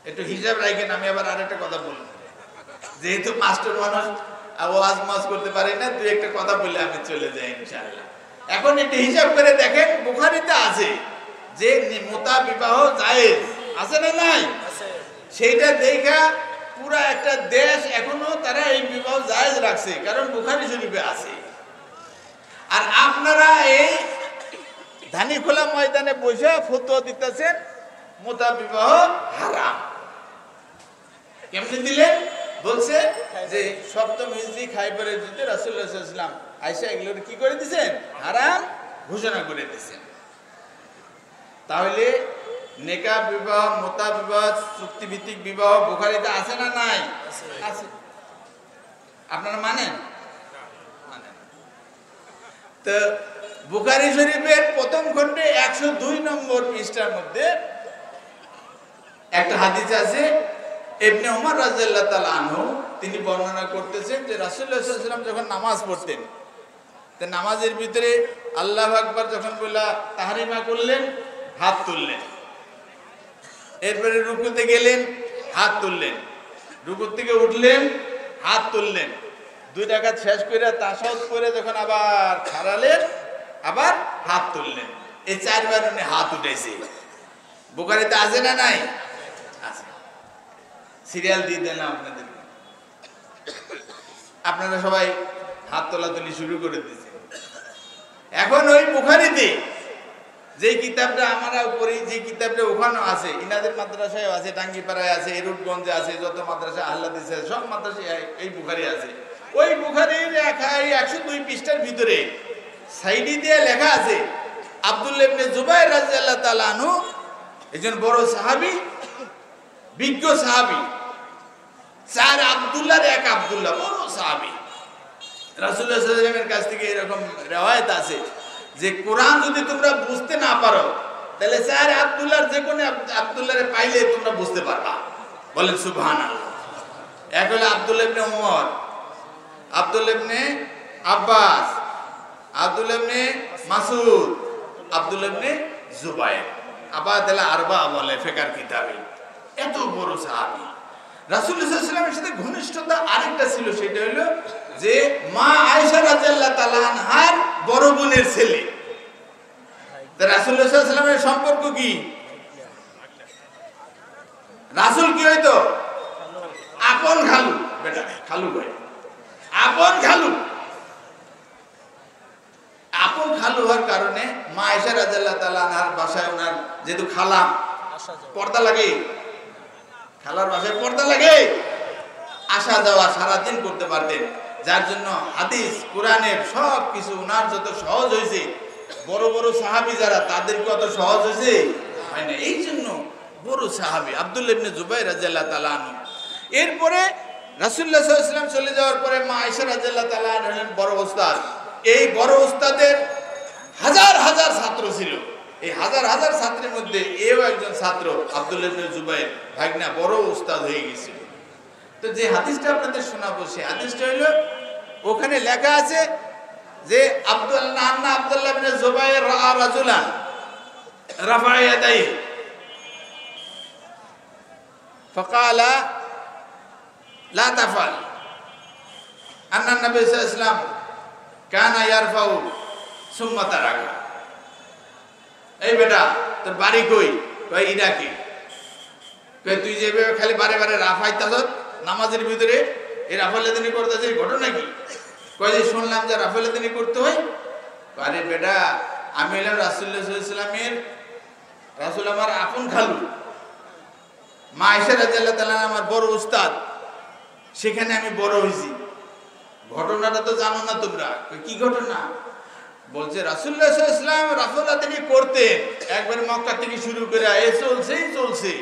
একটু হিসাব রাখেন। আমি আবার আরেকটা কথা বলবো, যেহেতু মাস্টার মানুষ ওয়াজ মাজ করতে পারি না, দুই একটা কথা বলে আমি চলে যাই ইনশাআল্লাহ। এখন একটু হিসাব করে দেখেন, বুখারীতে আছে যে মুতা বিবাহ জায়েজ, আছে না নাই? সেইটা দেখা পুরা একটা দেশ এখনো তারা এই বিবাহ জায়েজ রাখছে, কারণ বুখারী শরীফে আছে। আর আপনারা এই ধানীখোলা ময়দানে বসে ফতোয়া দিতেছেন মুতা বিবাহ হারাম। কেমনে দিলেন? বলছে যে সপ্তম হিজরি খাইবারের যুদ্ধে রাসূলুল্লাহ সাল্লাল্লাহু আলাইহি ওয়াসাল্লাম আয়েশা এগুলোর কি করে দিয়েছেন? হারাম ঘোষণা করে দিয়েছেন। তাহলে নেকাহ বিবাহ, মুতা বিবাহ, চুক্তিভিত্তিক বিবাহ বুখারীতে আছে না নাই? আছে। আপনারা মানেন? মানেন। তো বুখারী শরীফের প্রথম খণ্ডে 102 নম্বর পৃষ্ঠার মধ্যে একটা হাদিস আছে, ইবনে ওমর রাদিয়াল্লাহু তাআলা আনহু তিনি বর্ণনা করতেছেন যে রাসূলুল্লাহ সাল্লাল্লাহু আলাইহি ওয়াসাল্লাম যখন নামাজ পড়তেন, তো নামাজের ভিতরে আল্লাহু আকবার যখন বলা তাহরিমা করলেন, হাত তুললেন। এরপরে রুকুতে গেলেন, হাত তুললেন। রুকু থেকে উঠলেন, হাত তুললেন। 2 রাকাত শেষ করে তাশাহুদ করে যখন আবার খাড়ালেন, আবার হাত তুললেন। এই 4 বার উনি হাত উঠাইছে। বুখারীতে আছে না নাই? আছে। সিরিয়াল দিয়ে দেন আপনাদের, আপনারা সবাই হাত তোলাতুলি শুরু করে দিয়েছে। এখন ওই বুখারীতে যে কিতাবটা আমরা পড়ি, যে কিতাবটা ওখানে আছে, ইনাদের মাদ্রাসায় আছে, টাঙ্গিপাড়ায় আছে, রূপগঞ্জে আছে, যত মাদ্রাসা আহলাদিসে আছে, সব মাদ্রাসায় এই বুখারী আছে। ওই বুখারীর 102 পৃষ্ঠার ভিতরে সাইডি দিয়ে লেখা আছে আব্দুল্লাহ ইবনে জুবাইর রাদিয়াল্লাহু তাআলা আনহু একজন বড় সাহাবী, বিজ্ঞ সাহাবী, 4 আব্দুল্লাহর এক আব্দুল্লাহ, বড় সাহাবী। রাসূলুল্লাহ সাল্লাল্লাহু আলাইহি ওয়াসাল্লামের কাছ থেকে এরকম রওয়ায়াত আছে যে কোরআন যদি তোমরা বুঝতে না পারো, তাহলে 4 আব্দুল্লাহর যে কোনো আব্দুল্লাহরে পাইলে তোমরা বুঝতে পারবা। বলেন সুবহানাল্লাহ। এক হলো আব্দুল্লাহ ইবনে ওমর, আব্দুল্লাহ ইবনে আব্বাস, আব্দুল্লাহ ইবনে মাসউদ, আব্দুল্লাহ ইবনে জুবাইর। আবাদাল আরবা বলে ফিকর কিতাবে। এত বড় সাহাবী। রাসূলুল্লাহ সাল্লাল্লাহু আলাইহি ওয়াসাল্লামের সাথে ঘনিষ্ঠতা আরেকটা ছিল, সেটা হলো যে মা আয়েশা রাদিয়াল্লাহু তাআলা আনহার বড় বোনের ছেলে। তো রাসূলুল্লাহ সাল্লাল্লাহু আলাইহি ওয়াসাল্লামের সম্পর্ক কি? রাসূল কি হইতো? আপন খালু, বেটা খালু কয়, আপন খালু। আপন খালু হওয়ার কারণে মা আয়েশা রাদিয়াল্লাহু তাআলা আনহার বাসায় ওনার যেহেতু খালা, পর্দা লাগে, খালার বাসায় পর্দা লাগে, আসা যাওয়া সারাদিন করতে পারতেন। যার জন্য হাদিস কোরআনের সব কিছু ওনার যত সহজ হয়েছে, বড় বড় সাহাবী যারা তাদের কত সহজ হয়েছে হয় না। এই জন্য বড় সাহাবী আব্দুল্লাহ ইবনে জুবাইর রাদিয়াল্লাহু তাআলা আনহু। এরপরে রাসূলুল্লাহ সাল্লাল্লাহু আলাইহি ওয়াসাল্লাম চলে যাওয়ার পরে মা আয়েশা রাদিয়াল্লাহু তাআলা আনহা বড় ওস্তাদ। এই বড় ওস্তাদের হাজার হাজার ছাত্র ছিল। এই হাজার হাজার ছাত্রের মধ্যে এও একজন ছাত্র আব্দুল্লাহ ইবনে জুবাইর ভাগনা বড় ওস্তাদ হয়ে গেছিল। তো যে হাদিসটা আপনাদের শোনাবো, সেই হাদিসটা হলো ওখানে লেখা আছে যে আব্দুল্লাহ ইবনে জুবাইর রাআ রাজুলান রাফা ইয়াদাইহি ফাকালা লা তাফআল আন্না নবী সাল্লাল্লাহু আলাইহি ওয়াসাল্লাম কানা ইয়ারফাউ সুম্মা তারাকা। এই বেটা তোর বাড়ি কই? কই ইরাকে। কই তুই যেভাবে খালি বারে বারে রাফাইতাছ নামাজের ভিতরে, এই রাফালেদানি করতেছে, ঘটনা কি? কই যে শুনলাম যে রাফালেদানি করতে হয়। আরে বেটা আমি হলাম রাসূলুল্লাহ সাল্লাল্লাহু আলাইহি ওয়াসাল্লামের, রাসূল আমার আপন খালু, মা আয়েশা রাদিয়াল্লাহু তাআলা আমার বড় উস্তাদ, সেখানে আমি বড় হইছি। ঘটনাটা তো জানো না তোমরা। কি ঘটনা? বলছে রাসূলুল্লাহ সাল্লাল্লাহু আলাইহি ওয়াসাল্লাম রাফালেদানি করতেন, একবার মক্কা থেকে শুরু করে চলছে,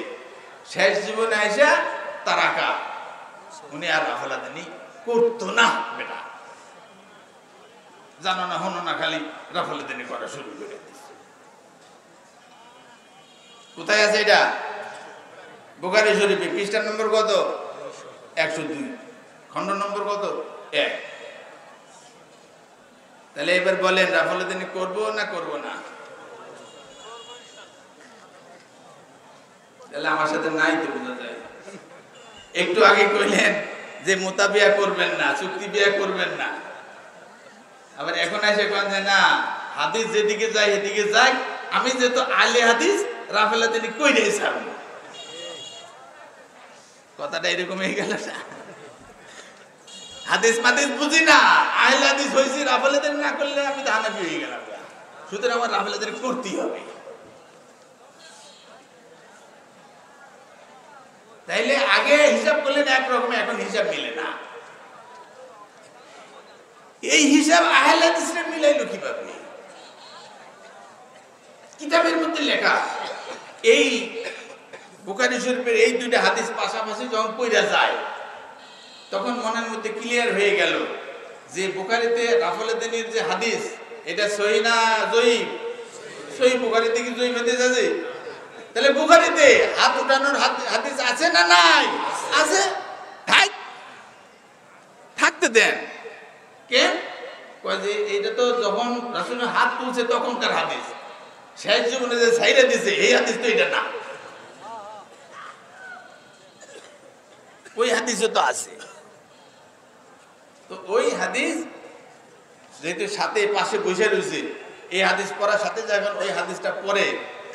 শেষ জীবনে আয়েশা তারাকা, উনি আর রাফালেদানি করতো না। বেটা জানো না, হনো না, খালি রাফালেদানি করা শুরু করে দিচ্ছে। কোথায় আছে এটা? বুখারী শরীফে পৃষ্ঠা নম্বর কত? 102, খণ্ড নম্বর কত? এক। তাহলে এবার বলেন রাফালুদ্দিন করবো না করবো না? তাহলে আমার সাথে নাই তো বোঝা যায়। একটু আগে কইলেন যে মোতাবিয়া করবেন না, চুক্তি বিয়া করবেন না, আবার এখন এসে কোন যে না হাদিস যেদিকে যায় এদিকে যাই, আমি যেহেতু আলে হাদিস রাফালুদ্দিন কইরেই ছাড়বো। কথাটা এরকম হয়ে গেল না? হাদিস মাদিস বুঝি না, আহলে হাদিস হইছি, রাফালুদ্দিন না করলে আমি তো হানাফি হয়ে গেলাম। সুতরাং আমার রাফালুদ্দিন করতেই হবে। তাইলে আগে হিসাব করলেন একরকম, এখন হিসাব মিলে না। এই হিসাব আহলে হাদিসরা মিলাইলো কিভাবে? কিতাবের মধ্যে লেখা, এই বুখারী শরীফের এই দুইটা হাদিস পাশাপাশি যখন পড়া যায় তখন মনের মধ্যে ক্লিয়ার হয়ে গেল যে বুখারীতে রাফালুদ্দিনের যে হাদিস এটা সহিহ না জয়ীফ? সহিহ। বুখারীতে কি জয়ীফ হাদিস আছে? তাহলে বুখারীতে হাত উঠানোর হাদিস আছে না নাই? আছে। থাকতে দেন। কেন? কয় যে এটা তো যখন রাসূল হাত তুলছে তখনকার হাদিস, শেষ জীবনে যে ছাইরা দিছে এই হাদিস তো এটা না। ওই হাদিসও তো আছে। তো ওই হাদিস যেহেতু সাথে পাশে বসে রয়েছে, এই হাদিস পড়ার সাথে যখন ওই হাদিসটা পড়ে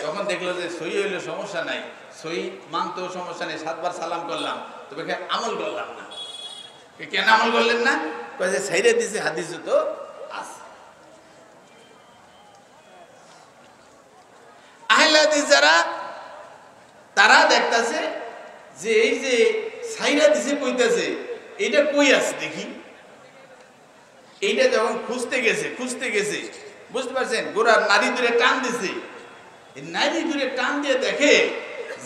তখন দেখলো যে সহি হইলে সমস্যা নাই, সহি মানতেও সমস্যা নেই, 7 বার সালাম করলাম, তবে আমল করলাম না। কেন আমল করলেন না? যে ছাইরা দিছে হাদিসও তো আছে। আহলে হাদিস যারা তারা দেখতাছে যে এই যে ছাইরা দিছে কইতাছে এইটা কই আছে দেখি। এইটা যখন খুঁজতে গেছে বুঝতে পারছেন, গোড়ার নারী দূরে টান দিছে, নারী দূরে টান দিয়ে দেখে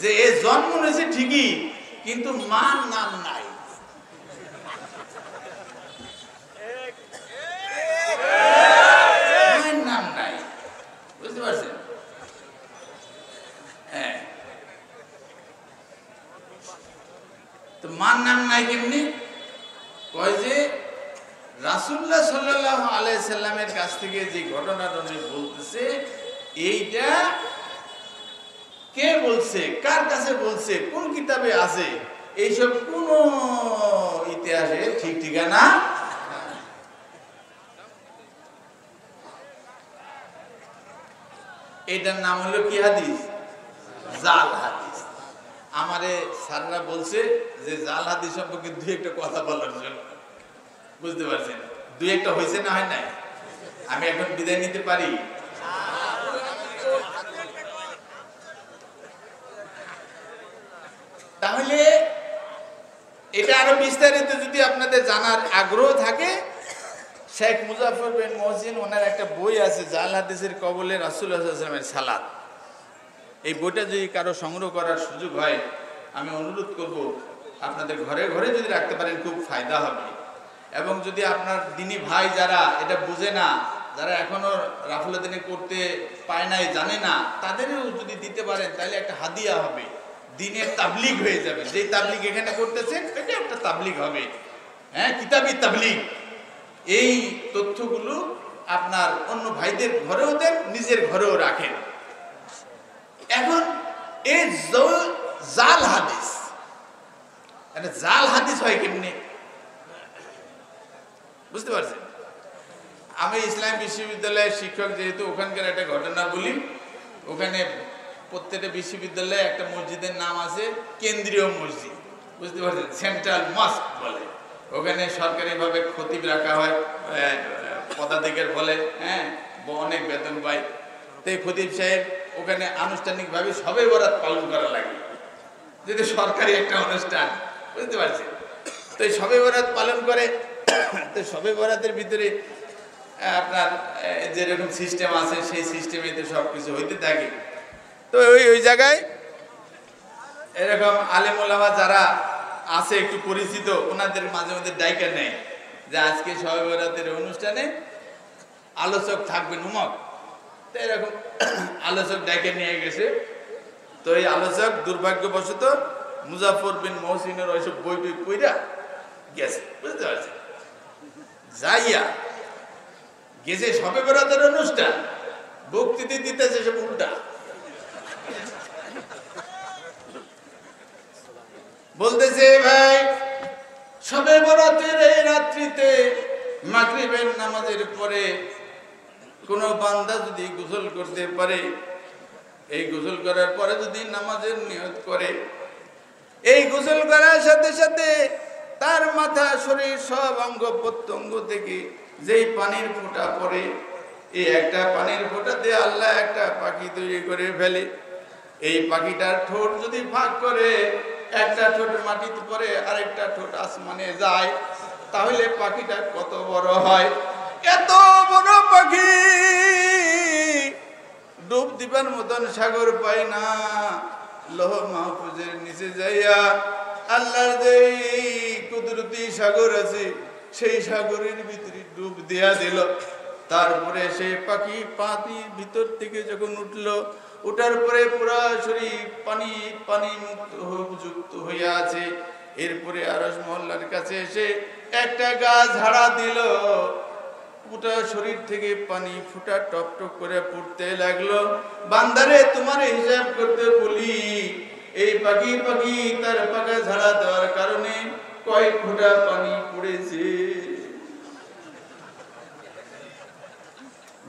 যে এ জন্ম নিয়েছে ঠিকই কিন্তু মার নাম নাই। নাম নাই, বুঝতে পারছেন? হ্যাঁ, তো মার নাম নাই কেমনি? কয় যে রাসূলুল্লাহ সাল্লাল্লাহু আলাইহি সাল্লামের কাছ থেকে যে ঘটনাটা উনি বলতেছে এইটা কে বলছে, কার কাছে বলছে, কোন কিতাবে আছে, এইসব কোন ইতিহাসে ঠিক ঠিকানা। এটার নাম হলো কি হাদিস? জাল হাদিস। আমারে স্যাররা বলছে যে জাল হাদিস সম্পর্কে দুই একটা কথা বলার জন্য। বুঝতে পারছেন? দুই একটা হয়েছে না হয় নাই? আমি এখন বিদায় নিতে পারি? তাহলে এটা আরো বিস্তারিত যদি আপনাদের জানার আগ্রহ থাকে, শেখ মুজাফফর বিন মহসিন ওনার একটা বই আছে জাল হাদিসের কবলে রাসূলুল্লাহ সাল্লাল্লাহু আলাইহি ওয়াসাল্লামের সালাত। এই বইটা যদি কারো সংগ্রহ করার সুযোগ হয় আমি অনুরোধ করব আপনাদের ঘরে ঘরে যদি রাখতে পারেন খুব ফায়দা হবে। এবং যদি আপনার দিনী ভাই যারা এটা বুঝে না, যারা এখনো রাফালুদ্দিন করতে পায় নাই, জানে না, তাদেরও যদি দিতে পারেন তাহলে একটা হাদিয়া হবে, দিনের তাবলীগ হয়ে যাবে। যেই তাবলীগ এখানে করতেছেন এটা একটা তাবলীগ হবে, হ্যাঁ, কিতাবী তাবলীগ। এই তথ্যগুলো আপনার অন্য ভাইদের ঘরেও দেন, নিজের ঘরেও রাখেন। এখন এই জাল হাদিস, এটা জাল হাদিস হয় কেমনি? বুঝতে পারছেন? আমি ইসলাম বিশ্ববিদ্যালয়ের শিক্ষক, যেহেতু ওখানকার একটা ঘটনা বলি। ওখানে প্রত্যেকটা বিশ্ববিদ্যালয়ে একটা মসজিদের নাম আছে কেন্দ্রীয় মসজিদ, বুঝতে পারছেন, সেন্ট্রাল মস্ক বলে। ওখানে সরকারিভাবে খতিব রাখা হয়, পদাধিকার বলে, হ্যাঁ, অনেক বেতন পায়। তো এই খতিব সাহেব ওখানে আনুষ্ঠানিকভাবে শবে বরাত পালন করা লাগে, যেটা সরকারি একটা অনুষ্ঠান, বুঝতে পারছেন। তো এই শবে বরাত পালন করে। তো শবে বরাতের ভিতরে আপনার যেরকম সিস্টেম আছে সেই সিস্টেমে তো সব কিছু হইতে থাকে। তো ওই জায়গায় এরকম আলেম ওলামা যারা আছে একটু পরিচিত, ওনাদের মাঝে মধ্যে ডাইকা নেয় যে আজকে শবে বরাতের অনুষ্ঠানে আলোচক থাকবেন উমক। তো এরকম আলোচক ডাইকা নিয়ে গেছে। তো এই আলোচক দুর্ভাগ্যবশত মুজাফফর বিন মহসিনের ওইসব বই পইরা গেছে, বুঝতে পারছেন। যাইয়া গেছে সবে বরাতের অনুষ্ঠান, বক্তৃতা দিতেছে সব উল্টা। বলতেছে ভাই সবে বরাতের এই রাত্রিতে মাগরিবের নামাজের পরে কোন বান্দা যদি গোসল করতে পারে, এই গোসল করার পরে যদি নামাজের নিয়ত করে, এই গোসল করার সাথে সাথে তার মাথা শরীর সব অঙ্গ প্রত্যঙ্গ থেকে যেই পানির ফোঁটা পড়ে, এই একটা পানির ফোঁটাতে আল্লাহ একটা পাখি তৈরি করে ফেলে। এই পাখিটার ঠোঁট যদি ফাঁক করে, একটা ঠোঁট মাটিতে পড়ে আরেকটা ঠোঁট আসমানে যায়, তাহলে পাখিটা কত বড় হয়। এত বড় পাখি ডুব দিবার মতন সাগর পায় না, লৌহ মাহফুজের নিচে যাইয়া আল্লাহর যে কুদরতি সাগর আছে সেই সাগরের ভিতরে ডুব দিয়া দিল। তারপরে সেই পাখি পানির ভিতর থেকে যখন উঠলো, উঠার পরে পুরা শরীর পানি পানি মুক্ত যুক্ত হইয়া আছে। এরপরে আরশ মহল্লার কাছে এসে একটা গাছ ঝাড়া দিল, পুরা শরীর থেকে পানি ফুটা টপ টপ করে পড়তে লাগলো। বান্দারে তোমার হিসাব করতে বলি, এই পাখি তার পাখা ঝাড়া দেওয়ার কারণে কয় ফোঁটা পানি পড়েছে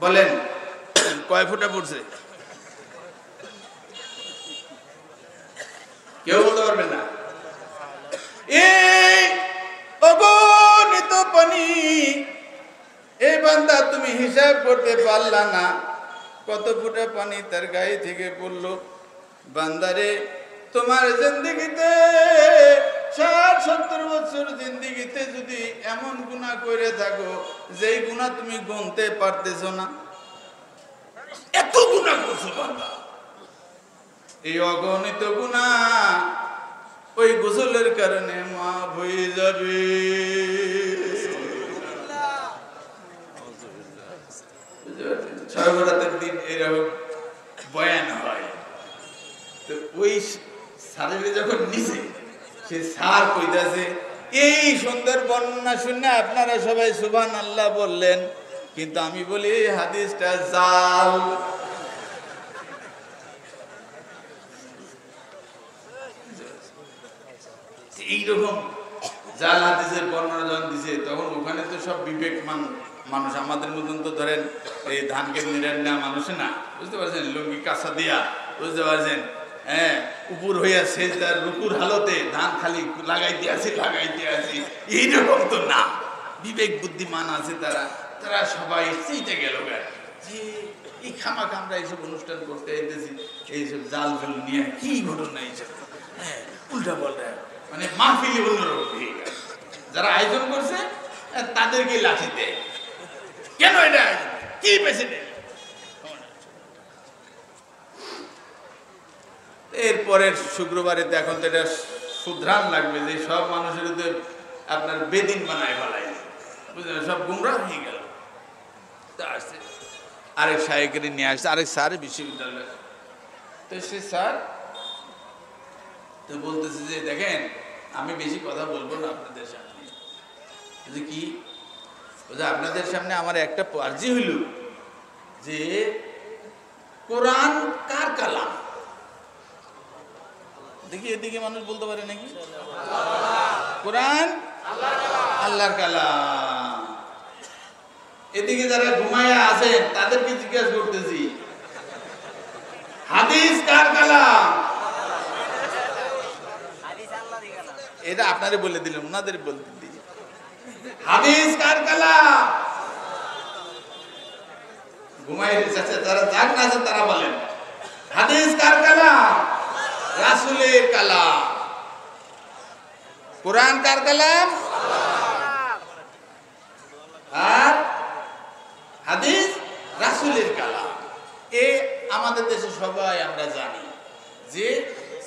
বলেন? কয় ফোঁটা পড়ছে? কেউ বলতে পারবেন না। এই অগণিত পানি, এই বান্দা তুমি হিসাব করতে পারলা না কত ফোঁটা পানি তার গায়ে থেকে পড়লো। বান্দারে তোমার জিন্দেগিতে 60-70 বছর জিন্দেগিতে যদি এমন গুনাহ করে থাকো যেই গুনাহ তুমি গুনতে পারতেছো না, এত গুনাহ করছো বান্দা, এই অগণিত গুনাহ ওই গোসলের কারণে মাফ হয়ে যাবে। সর্বরাতের দিন এরকম বয়ান হয়, তো ওই সারের যখন নিচে সে সার কইতাছে, এই সুন্দর বর্ণনা শুনে আপনারা সবাই সুবহানাল্লাহ বললেন, কিন্তু আমি বলি এই হাদিসটা জাল। এইরকম জাল হাদিসের বর্ণনা যখন দিছে, তখন ওখানে তো সব বিবেকমান মানুষ, আমাদের মতন তো ধরেন এই ধানকে নিরেন না মানুষ না, বুঝতে পারছেন, লুঙ্গি কাঁচা দিয়া, বুঝতে পারছেন, হ্যাঁ, উপর হইয়া সেজদার রুকুর হালতে ধান খালি লাগাইতে আছি, এইরকম তো না। বিবেক বুদ্ধিমান আছে তারা, তারা সবাই সেইটা গেল যে এই খামাখা আমরা এইসব অনুষ্ঠান করতে আইতেছি, এইসব জাল জাল নিয়ে কি ঘটনা, এইসব হ্যাঁ উল্টা পাল্টা, মানে মাহফিলে অন্যরকম হয়ে গেল। যারা আয়োজন করছে তাদেরকে লাঠি দেয়, কেন এটা কি পেছে দেয়। এরপরের শুক্রবারে তো এখন তো এটা শুধরান লাগবে যে সব মানুষের আপনার বেদিন বানায় ফেলাই, বুঝলেন, সব গুমরা হয়ে গেল। আসছে আরেক সাহেবের নিয়ে আসছে, আরেক স্যার বিশ্ববিদ্যালয়, তো সে স্যার তো বলতেছে যে দেখেন আমি বেশি কথা বলবো না আপনাদের সামনে, যে কি আপনাদের সামনে আমার একটা আর্জি হইল যে কোরআন কার কালাম? দেখি এদিকে মানুষ বলতে পারে নাকি? কোরআন আল্লাহর কালাম। এদিকে যারা ঘুমায়া আছেন তাদেরকে জিজ্ঞাসা করতেছি, হাদিস কার কালাম? এটা আপনারে বলে দিলাম, ওনাদের বলতে দিই, হাদিস কার কালাম? ঘুমাই যারা জাগ না আছেন তারা বলেন, হাদিস কার কালাম? রাসূলের কালাম। কোরআন কার কালাম? আর হাদিস রাসূলের কালাম। এ আমাদের দেশে সবাই আমরা জানি যে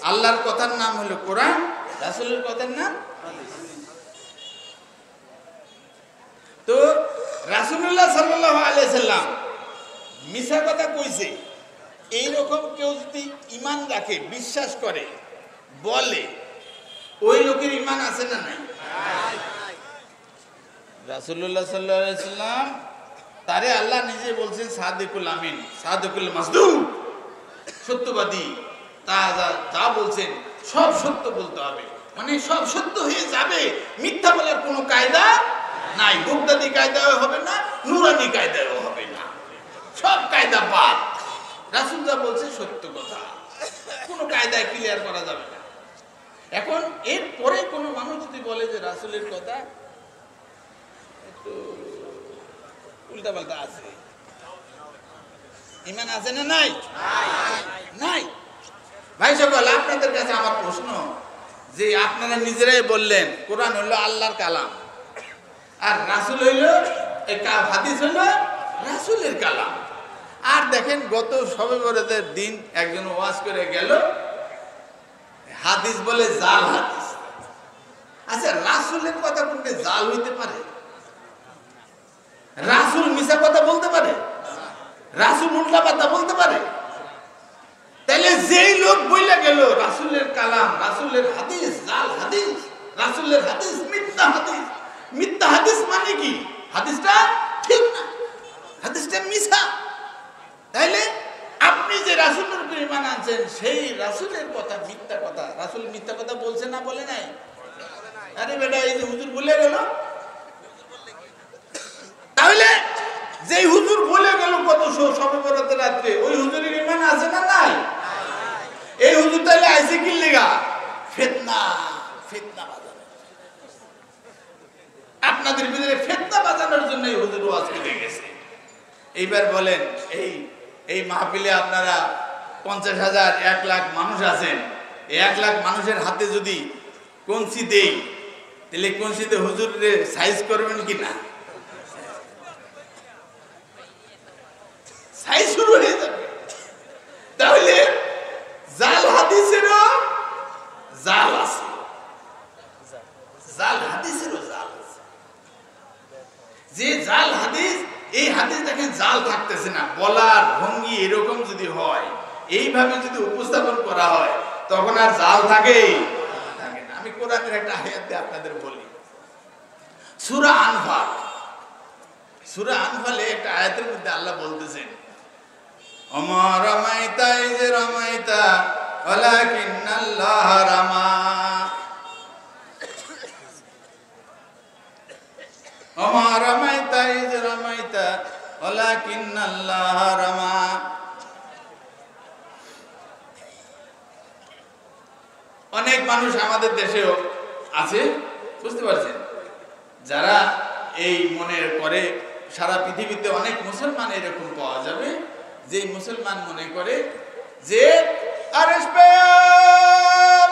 আল্লাহর কথার নাম হলো কোরআন, রাসূলের কথার নাম হাদিস। তো রাসূলুল্লাহ সাল্লাল্লাহু আলাইহি সাল্লাম মিছা কথা কইছে, এইরকম কেউ যদি ঈমান রাখে, বিশ্বাস করে, বলে, ওই লোকের ঈমান আছে না নাই? রাসূলুল্লাহ সাল্লাল্লাহু আলাইহি সাল্লাম তারে আল্লাহ নিজে বলছেন সাদিকুল আমিন, সাদিকুল মাসদুক, সত্যবাদী। তা যা বলছেন সব সত্য বলতে হবে, মানে সব সত্য হয়ে যাবে, মিথ্যা বলার কোনো কায়দা নাই। বুগদাদি কায়দাও হবে না, নুরানি কায়দাও হবে না, সব কায়দা বাদ। রাসূল যা বলছে সত্য কথা, কোনো কায়দায় ক্লিয়ার করা যাবে না। এখন এর পরে কোনো মানুষ যদি বলে যে রাসূলের কথা একটু উল্টাপাল্টা আছে, ঈমান আছে না নাই? নাই। ভাই সকল, আপনাদের কাছে আমার প্রশ্ন, যে আপনারা নিজেরাই বললেন কোরআন হলো আল্লাহর কালাম, আর রাসূল হইল, হাদিস হইল রাসূলের কালাম। আর দেখেন গত শবে বরাতের দিন একজন ওয়াজ করে গেল, হাদিস বলে জাল হাদিস। আচ্ছা, রাসূলের কথা কোনটা জাল হইতে পারে? রাসূল মিছা কথা বলতে পারে? রাসূল উল্টা কথা বলতে পারে? তাহলে যেই লোক বইলা গেল রাসূলের কালাম, রাসূলের হাদিস জাল হাদিস, রাসূলের হাদিস মিথ্যা হাদিস। মিথ্যা হাদিস মানে কি? হাদিসটা ঠিক না, হাদিসটা মিছা। তাইলে আপনি যে রাসূলের উপর ঈমান আনছেন, সেই রাসূলের কথা মিথ্যা কথা। রাসূল মিথ্যা কথা বলছে না, বলে নাই? আরে বেটা, এই যে হুজুর বলে গেল, তাহলে যেই হুজুর বলে গেল কত শবে বরাতের রাত্রে, ওই হুজুরের ঈমান আছে না নাই? এই হুজুর তাহলে আইছে কি লিগা? ফিতনা, ফিতনা বাজানো। আপনাদের ভিতরে ফিতনা বাজানোর জন্য এই হুজুর ওয়াজ করে গেছে। এইবার বলেন, এই মাহফিলে আপনারা 50,000 1 লাখ মানুষ আছেন, 1 লাখ মানুষের হাতে যদি কঞ্চি দেই, তাহলে কঞ্চিতে হুজুরে সাইজ করবেন কি না? সাইজ শুরু হয়ে যাবে। তাহলে জাল হাদিসেরও জাল আছে, জাল হাদিসেরও জাল আছে। যে জাল হাদিস, এই হাদিস দেখেন জাল থাকতেছে না, বলার ভঙ্গি এরকম যদি হয়, এইভাবে যদি উপস্থাপন করা হয়, তখন আর জাল থাকে না। আমি কোরআনের একটা আয়াত দিয়ে আপনাদের বলি, সূরা আনফাল। সূরা আনফালে একটা আয়াতের মধ্যে আল্লাহ বলতেছেন, ওমা রামাইতা ইয রামাইতা ওয়ালাকিন্নাল্লাহ রামা। ওমা রামাইতা ইয রামাইতা ওয়ালাকিন্নাল্লাহ রামা। অনেক মানুষ আমাদের দেশেও আছে, বুঝতে পারছেন, যারা এই মনে করে, সারা পৃথিবীতে অনেক মুসলমান এরকম পাওয়া যাবে, যে মুসলমান মনে করে যে আরশ পে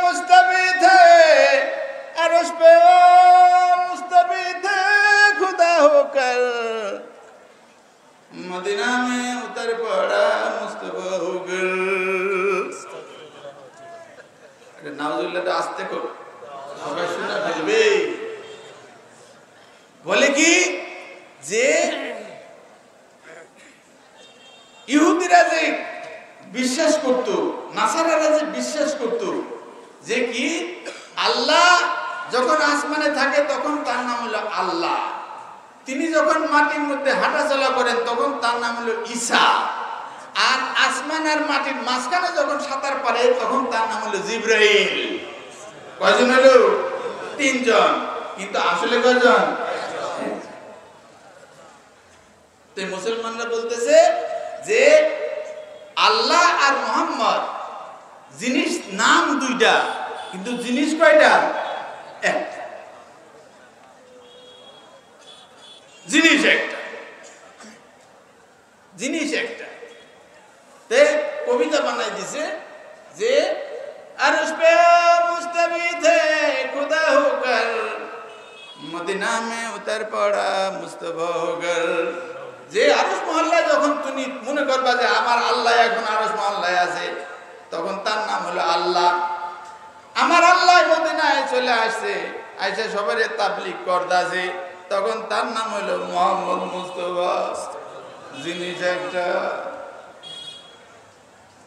মুস্তাবিদ হ্যায়, আরশ পে মুস্তাবিদ হ্যায় খুদা হোকর, মদিনা মে উতর পড়া মুস্তফা হোকর। নাউজুবিল্লাহ, আস্তে কর, সবাই শুনে ফেলবে। বলে কি যে ইহুদিরা যে বিশ্বাস করত, নাসারারা যে বিশ্বাস করত যে কি আল্লাহ যখন আসমানে থাকে তখন তার নাম হলো আল্লাহ, তিনি যখন মাটির মধ্যে হাঁটাচলা করেন তখন তার নাম হলো ঈসা, আর আসমান আর মাটির মাঝখানে যখন সাঁতার পারে তখন তার নাম হলো জিবরাইল। কয়জন হলো? 3 জন, কিন্তু আসলে কয়জন? তো মুসলমানরা বলতেছে যে আল্লাহ আর মুহাম্মদ জিনিস নাম দুইটা, কিন্তু জিনিস কয়টা? একটা। জিনিস একটা, জিনিস একটা। তে কবিতা বানাই দিছে যে আরশ পে মুস্তাবিদ হ্যায় খুদা হোকর, মদিনা মে উতর পড়া মুস্তফা হোকর। যে আরশ মহল্লায় যখন তুমি মনে করবা যে আমার আল্লাহ এখন আরশ মহল্লায় আছে, তখন তার নাম হলো আল্লাহ। আমার আল্লাহ মদিনায় চলে আসছে, আইসা সবারে তাবলীগ করদাছে, তখন তার নাম হলো মুহাম্মদ মুস্তাফা। জিনিস একটা।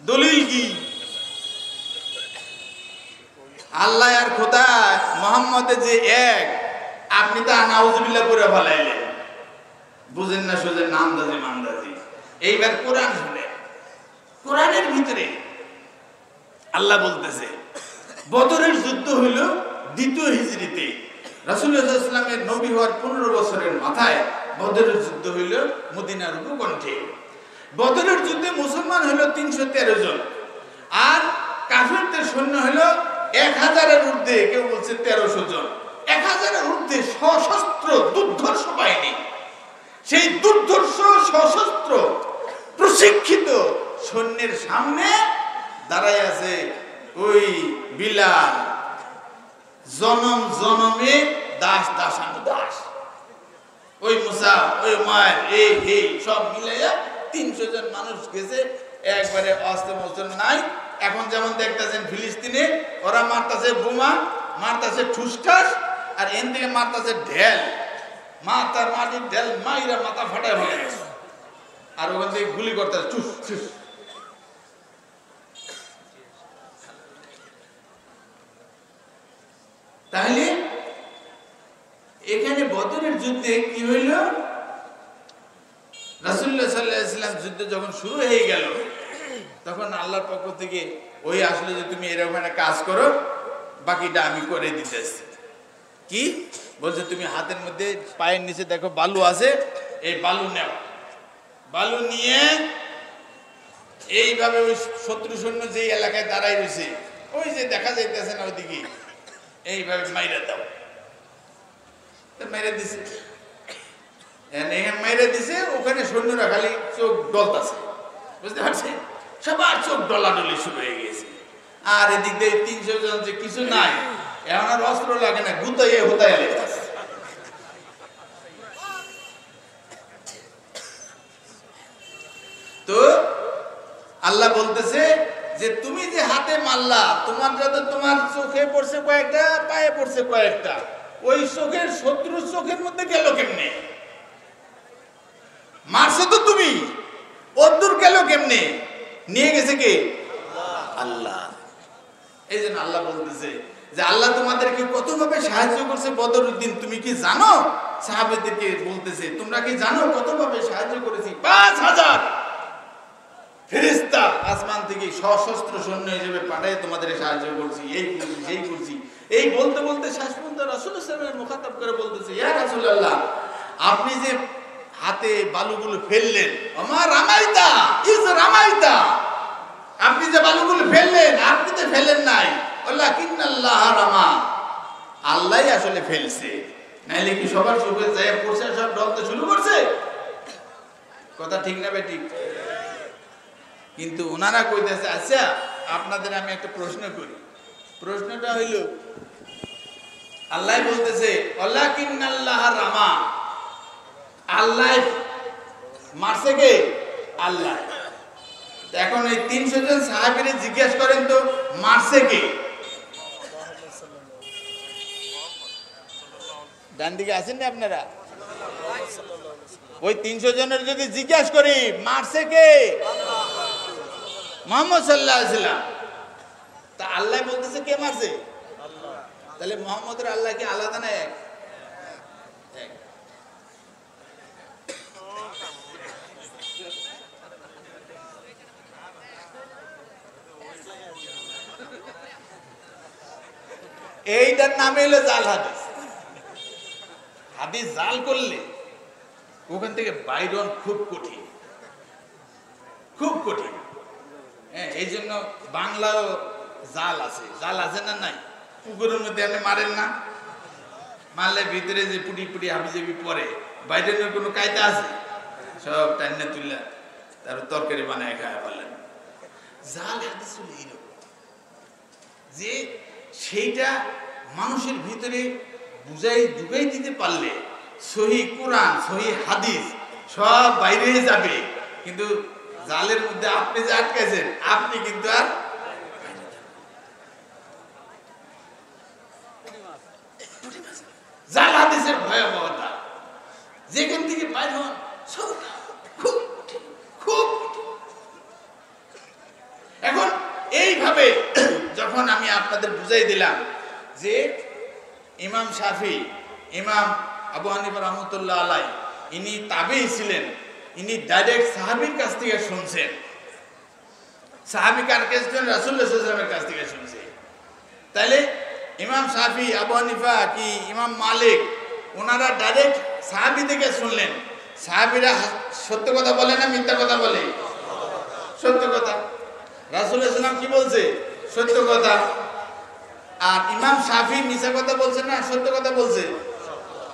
দলিল কি? আল্লাহ আর খোদা মুহাম্মদে যে এক, আপনি তো নাউজুবিল্লাহ করে ফেলাইলেন, বুঝেন না সোজেন না, আন্দাজি মান্দাজি। এইবার কোরআন শুনে, কোরআনের ভিতরে আল্লাহ বলতেছে বদরের যুদ্ধ হইল দ্বিতীয় হিজরিতে, রাসূলুল্লাহ সাল্লাল্লাহু আলাইহি ওয়াসাল্লামের নবী হওয়ার 15 বছরের মাথায় বদরের যুদ্ধ হইল মদিনার উপকণ্ঠে। বদরের যুদ্ধে মুসলমান হইল 313 জন, আর কাফিরদের সৈন্য হইল 1000-এর ঊর্ধ্বে, কেউ বলছে 1300 জন। 1000-এর ঊর্ধ্বে সশস্ত্র দুর্ধর্ষ বাহিনী। সেই দুর্ধর্ষ সশস্ত্র প্রশিক্ষিত সৈন্যের সামনে দাঁড়ায় আছে ওই বিলাল, জনম জনমে দাস দাসানুদাস। ওই মুসা, ওই মায়ের এই সব মিলাইয়া 300 জন মানুষ গেছে, একবারে অস্ত্র মস্ত্র নাই। এখন যেমন দেখতেছেন ফিলিস্তিনে ওরা মারতাছে বোমা, মারতাছে ঠুসঠাস, আর এন থেকে মারতাছে ঢেল, মাটির ঢেল মাইরা মাথা ফাটায় ফেলে গেছে, আর ওখান থেকে গুলি করতেছে ঠুস ঠুস। তাহলে এখানে বদরের যুদ্ধে কি হইল, রাসূলুল্লাহ সাল্লাল্লাহু আলাইহি ওয়াসাল্লাম যুদ্ধ যখন শুরু হয়ে গেল, তখন আল্লাহর পক্ষ থেকে ওই আসলে যে তুমি এরকম একটা কাজ করো, বাকিটা আমি করে দিতেছি। কি বলছে, তুমি হাতের মধ্যে পায়ের নিচে দেখো বালু আছে, এই বালু নেও, বালু নিয়ে এইভাবে ওই শত্রু সৈন্য যে এলাকায় দাঁড়াই রয়েছে, ওই যে দেখা যাইতেছে না ওইদিকে, এইভাবে মাইরা দাও। মেরে দিছে, মেরে দিছে, ওখানে সৈন্যরা খালি চোখ ডলতাছে, বুঝতে পারছেন, সবার চোখ ডলাডলি শুরু হয়ে গেছে। আর এদিক দিয়ে 300 জন যে কিছু নাই, এখন আর অস্ত্র লাগে না, গুতাইয়ে হুতাইয়ে লেগেছে। তো আল্লাহ বলতেছে যে তুমি যে হাতে মারলা, তোমার যাতে তোমার চোখে পড়ছে কয়েকটা, পায়ে পড়ছে কয়েকটা, ওই চোখের শত্রুর চোখের মধ্যে গেল কেমনে? মারছো তো তুমি, অদূর গেল কেমনে? নিয়ে গেছে কে? আল্লাহ। এই জন্য আল্লাহ বলতেছে যে আল্লাহ তোমাদেরকে কতভাবে সাহায্য করছে বদরের দিন, তুমি কি জানো? সাহাবাদেরকে বলতেছে, তোমরা কি জানো কতভাবে সাহায্য করেছি? 5000 ফেরেশতা আসমান থেকে সশস্ত্র সৈন্য হিসেবে পাঠিয়ে তোমাদের সাহায্য করছি, এই করছি সেই করছি। এই বলতে বলতে শেষ পর্যন্ত রাসূলুল্লাহ সাল্লাল্লাহু আলাইহি ওয়াসাল্লাম মুখাতাব করে বলতেছে, ইয়া রাসূলুল্লাহ, আপনি যে হাতে বালুগুলো ফেললেন, আমার রামাইতা ইজ রামাইতা, আপনি যে বালুগুলো ফেললেন, আপনি তো ফেলেন নাই, আল্লাহ কিন্নাল্লাহ রামা, আল্লাহই আসলে ফেলছে, নাইলে কি সবার চোখে যায় পড়ছে, সব ডলতে শুরু করছে? কথা ঠিক না বেঠিক? কিন্তু ওনারা কইতেছে, আচ্ছা আপনাদের আমি একটা প্রশ্ন করি। প্রশ্নটা হইল, আল্লাহ বলতেছে আল্লাহ কিন্নাল্লাহ রামা, আল্লাহ মারছে কে? আল্লাহ। এখন এই 300 জন সাহাবীরে জিজ্ঞেস করেন তো মারছে কে? ডান দিকে আছেন না আপনারা? ওই 300 জনের যদি জিজ্ঞেস করি মারছে কে? মুহাম্মদ সাল্লাল্লাহু আলাইহি ওয়াসাল্লাম। তা আল্লাহ বলতেছে কে মারছে? আল্লাহ। তাহলে মুহাম্মদের আল্লাহ কি আলাদা না এক? এইটার নামে হলো জাল হাদিস। হাদিস জাল করলে ওখান থেকে বাইরন খুব কঠিন, খুব কঠিন। হ্যাঁ, এই জন্য বাংলাও জাল আছে। জাল আছে না নাই? পুকুরের মধ্যে আপনি মারেন না, মারলে ভিতরে যে পুটি পুটি হাবিজাবি পরে, বাইরের কোনো কায়দা আছে? সব টান্না তুললা তারপর তরকারি বানায় খায় পারলেন। জাল হাদিস হলো এইরকম যে সেইটা মানুষের ভিতরে বুঝাই ঢুকাই দিতে পারলে সহি কোরআন সহি হাদিস সব বাইরে যাবে, কিন্তু জালের মধ্যে আপনি যে আটকাইছেন আপনি কিন্তু আর জাল হাদিসের ভয়াবহতা যেখান থেকে বাইর হন সব খুব খুব। এখন এইভাবে যখন আমি আপনাদের বুঝাই দিলাম যে ইমাম শাফি, ইমাম আবু হানিফা রহমতুল্লাহ আলাই ইনি তাবেঈ ছিলেন, ইনি ডাইরেক্ট সাহাবীর কাছ থেকে শুনছেন। সাহাবী কার কাছ থেকে? রাসূলুল্লাহ সাল্লাল্লাহু আলাইহি ওয়াসাল্লামের কাছ থেকে শুনছে। তাহলে ইমাম শাফি, আবু হানিফা কি ইমাম মালিক ওনারা ডাইরেক্ট সাহাবী থেকে শুনলেন। সাহাবীরা সত্য কথা বলে না মিথ্যা কথা বলে? সত্য কথা। রাসূলুল্লাহ সাল্লাল্লাহু আলাইহি ওয়াসাল্লাম কি বলছে? সত্য কথা। আর ইমাম শাফি মিথ্যা কথা বলছে না সত্য কথা বলছে?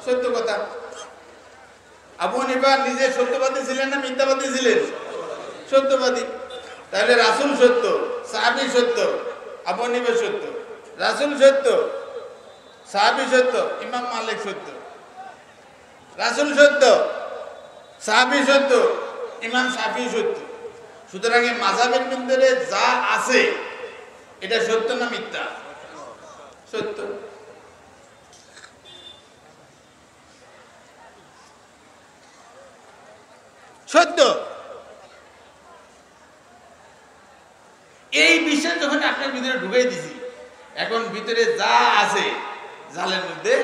সত্য কথা। আবু হানিফা নিজে সত্যবাদী ছিলেন না মিথ্যাবাদী ছিলেন? সত্যবাদী। তাহলে রাসূল সত্য, সাহাবী সত্য, আবু হানিফা সত্য, রাসূল সত্য, সাহাবী সত্য, ইমাম মালিক সত্য। রাসূল সত্য, সাহাবী সত্য, ইমাম শাফি সত্য। সুতরাং এই মাযহাবের ভিতরে যা আছে এটা সত্য না মিথ্যা? সত্য। সত্য। এই বিষয় যখন আপনার ভিতরে ঢুকাই দিছি, এখন ভিতরে যা আছে জালের মধ্যে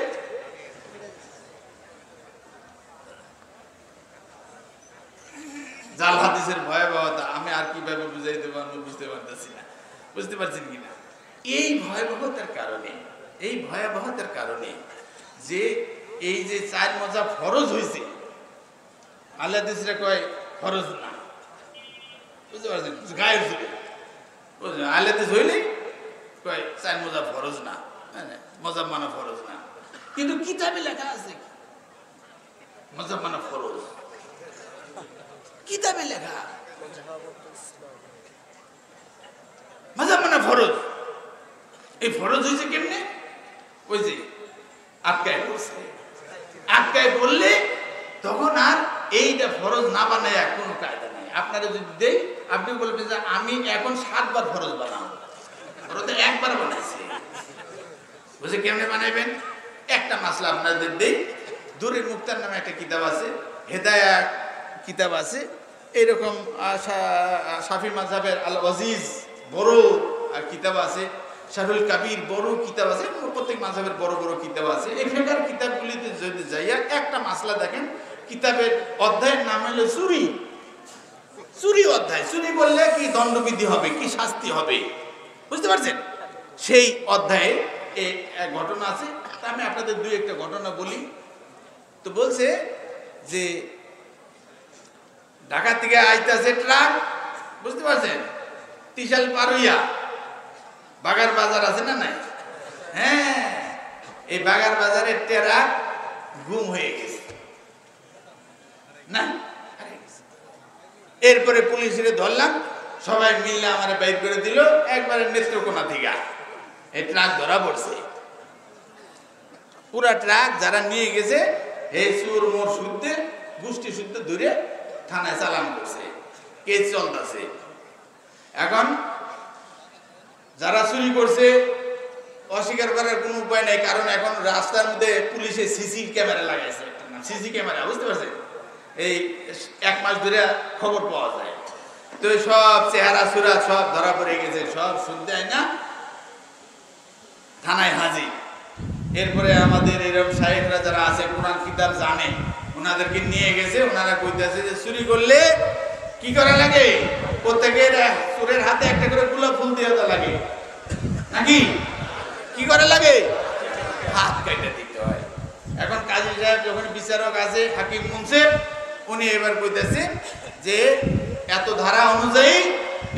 জাল হাদিসের ভয়াবহতা আমি আর কিভাবে বুঝাইতে পারবো বুঝতে পারতেছি না। বুঝতে পারছেন কিনা? এই ভয়াবহতার কারণে যে এই যে 4 মাযহাব ফরজ হয়েছে, আহলে হাদিসরা কয় ফরজ না। বুঝতে পারছেন? গায়ের জোরে আহলে হাদিস হইলে কয় 4 মাযহাব ফরজ না, মাযহাব মানা ফরজ না। কিন্তু কিতাবে লেখা আছে মাযহাব মানা ফরজ, কিতাবে লেখা মাযহাব মানা ফরজ। এই ফরজ হয়েছে কেমনে? ওই যে আটকায় পড়ছে, আটকায় পড়লে তখন আর এইটা ফরজ না বানায় কোনো কায়দা নেই। আপনারা যদি দেই আপনি বলবেন যে আমি এখন 7 বার ফরজ বানাবো, ওরা তো একবার বানাইছে। বুঝে কেমনে বানাইবেন? একটা মাসলা আপনাদের দেই। দুরের মুক্তার নামে একটা কিতাব আছে, হেদায়া কিতাব আছে, এইরকম শাফি মাযহাবের আল ওয়াজিজ বড় কিতাব আছে, শাহুল কাবির বড় কিতাব আছে, প্রত্যেক মাযহাবের বড় বড় কিতাব আছে। এই ফিকহের কিতাবগুলিতে যদি যাইয়া একটা মাসলা দেখেন, কিতাবের অধ্যায়ের নাম হলো চুরি। চুরি অধ্যায়। চুরি বললে কি দণ্ডবিধি হবে, কি শাস্তি হবে, বুঝতে পারছেন? সেই অধ্যায়ে এক ঘটনা আছে। আমি আপনাদের 2-1টা ঘটনা বলি। তো বলছে যে ঢাকা থেকে আইতাছে ট্রাক, বুঝতে পারছেন? ত্রিশাল পার হইয়া বাগার বাজার আছে না নাই? হ্যাঁ, এই বাগার বাজারের ট্রাক গুম হয়ে গেছে না। এরপরে পুলিশে ধরলাম, সবাই মিললে আমার বাইর করে দিল একবারে নেত্রকোনা থেকে। এই ট্রাক ধরা পড়ছে, পুরা ট্রাক যারা নিয়ে গেছে এই সুর মোর শুদ্ধে গোষ্ঠী শুদ্ধ ধরে থানায় চালান করছে, কেস চলতেছে। এখন যারা চুরি করছে অস্বীকার করার কোনো উপায় নাই, কারণ এখন রাস্তার মধ্যে পুলিশে সিসি ক্যামেরা লাগাইছে। সিসি ক্যামেরা, বুঝতে পারছেন? এই 1 মাস ধরে খবর পাওয়া যায়। তো সব চেহারা সুরা সব ধরা পড়ে গেছে, সব শুনতে হয় না থানায় হাজির। এরপরে আমাদের এরকম সাহেবরা যারা আছে কোরআন কিতাব জানে, ওনাদেরকে নিয়ে গেছে। ওনারা কইতেছে যে চুরি করলে কি করা লাগে? প্রত্যেকের চোরের হাতে একটা করে গোলাপ ফুল দিয়ে দেওয়া লাগে, নাকি কি করা লাগে? হাত কেটে দিতে হয়। এখন কাজী সাহেব যখন বিচারক আছে, হাকিম মুনসিফ, উনি এবার কইতেছে যে এত ধারা অনুযায়ী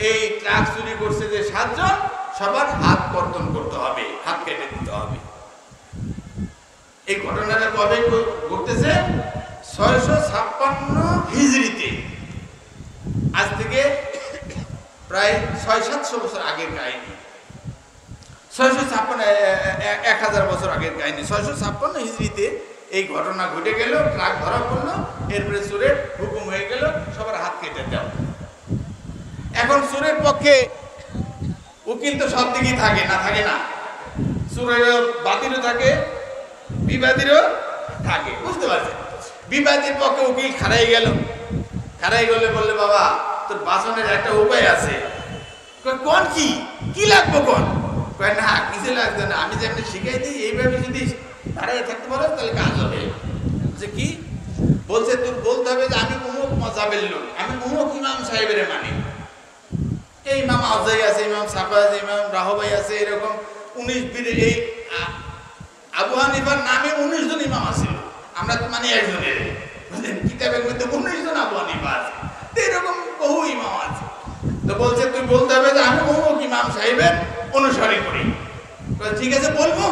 এই ট্রাক চুরি করছে যে 7 জন, সবার হাত কর্তন করতে হবে, হাত কেটে দিতে হবে। এই ঘটনাটা কবে ঘটতেছে? 656 হিজরিতে, আজ থেকে প্রায় 600-700 বছর আগের কাহিনী। 1000 বছর আগের কাহিনী। 656 হিজরিতে এই ঘটনা ঘটে গেল, ট্রাক ধরা পড়লো, এরপরে চোরের হুকুম হয়ে গেল সবার হাত কেটে দাও। এখন চোরের পক্ষে উকিল তো সব দিকেই থাকে না, থাকে না? চোরের বাদীরও থাকে, বিবাদীরও থাকে, বুঝতে পারছেন? বিবাদীর পক্ষে উকিল খারাই গেল, খারাই গেলে বললে বাবা তোর বাঁচনের একটা উপায় আছে। কোন? কি লাগবে কোন? কয় না কিছু লাগবে না, আমি যেমনি শিখাই দিই এইভাবে যদি দাঁড়িয়ে থাকতে পারো তাহলে কাজ হবে। যে কি বলছে, তোর বলতে হবে যে আমি অমুক মাযহাবের লোক, আমি অমুক ইমাম সাহেবের মানি। এই ইমাম আউজাই আছে, ইমাম সাফা আছে, ইমাম রাহবাই আছে, এরকম 19 বীর এই আবু হানিফার নামে 19 জন ইমাম আছে, আমরা তো মানে একজনের। বুঝলেন, কিতাবের মধ্যে 19 জন আবু হানিফা আছে, তো এরকম বহু ইমাম আছে। তো বলছে তুই বলতে হবে যে আমি অমুক ইমাম সাহেবের অনুসরণ করি। ঠিক আছে বলবো,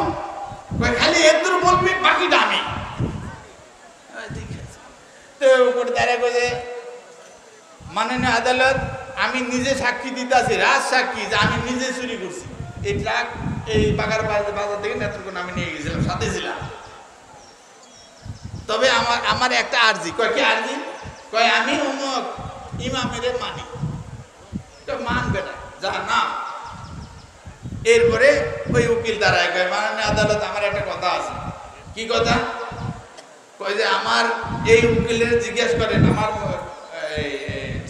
খালি এত বলবি, বাকিটা আমি। ঠিক আছে। তো উপরে দাঁড়ায় কয়ে মাননীয় আদালত, আমি নিজে সাক্ষী দিতেছি, রাজ সাক্ষী, যে আমি নিজে চুরি করছি। এই ট্রাক এই বাগার বাজার থেকে নেত্রকোনা আমি নিয়ে গেছিলাম, সাথে ছিলাম। তবে আমার একটা আর্জি। কয় কি আর্জি? কয় আমি অমুক ইমামের মানি। মানবে না, যা না। এরপরে ওই উকিল দাঁড়ায় কয় মাননীয় আদালত, আমার একটা কথা আছে। কি কথা? কয় যে আমার এই উকিলের জিজ্ঞেস করেন, আমার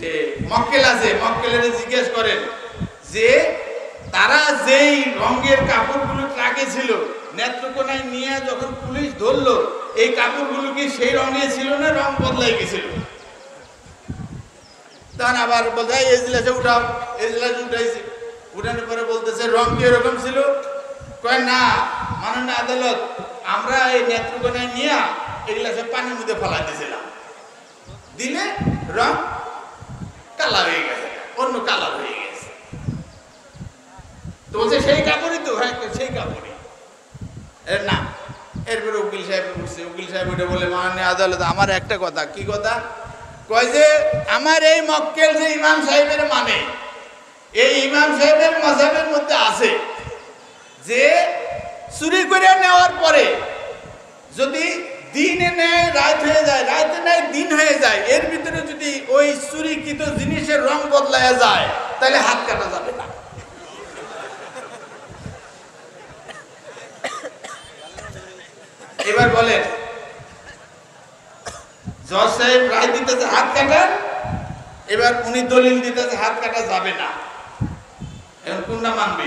যে মক্কেল আছে, মক্কেলের জিজ্ঞেস করেন যে তারা যেই রঙের কাপড়গুলো ট্রাকে ছিল, নেত্রকোনায় নিয়ে যখন পুলিশ ধরলো, এই কাপড়গুলো কি সেই রঙে ছিল না রং বদলাই গেছিল? তখন আবার বোঝাই এজলাসে উঠাও, এজলাসে উঠাইছে। উঠানোর পরে বলতেছে রং কি এরকম ছিল? কয় না মাননীয় আদালত, আমরা এই নেত্রকোনায় নিয়ে এগুলাসে পানির মধ্যে ফেলা দিয়েছিলাম, দিলে রং কালা হয়ে গেছে, অন্য কালার হয়ে গেছে। তো বলছে সেই কাপড়ই তো, হ্যাঁ সেই কাপড়ই। না, এরপরে উকিল সাহেব উঠছে। উকিল সাহেব উঠে বলে মাননীয় আদালত, আমার একটা কথা। কি কথা? কয় যে আমার এই মক্কেল যে ইমাম সাহেবের মানে, এই ইমাম সাহেবের মাযহাবের মধ্যে আছে যে চুরি করে নেওয়ার পরে যদি দিনে নেয় রাত হয়ে যায়, রাতে নেয় দিন হয়ে যায়, এর ভিতরে যদি ওই চুরিকৃত জিনিসের রং বদলায়া যায়, তাহলে হাত কাটা যাবে না। এবার বলেন, জজ সাহেব রায় দিতেছে হাত কাটার, এবার উনি দলিল দিতেছে হাত কাটা যাবে না। এখন কোনটা মানবে?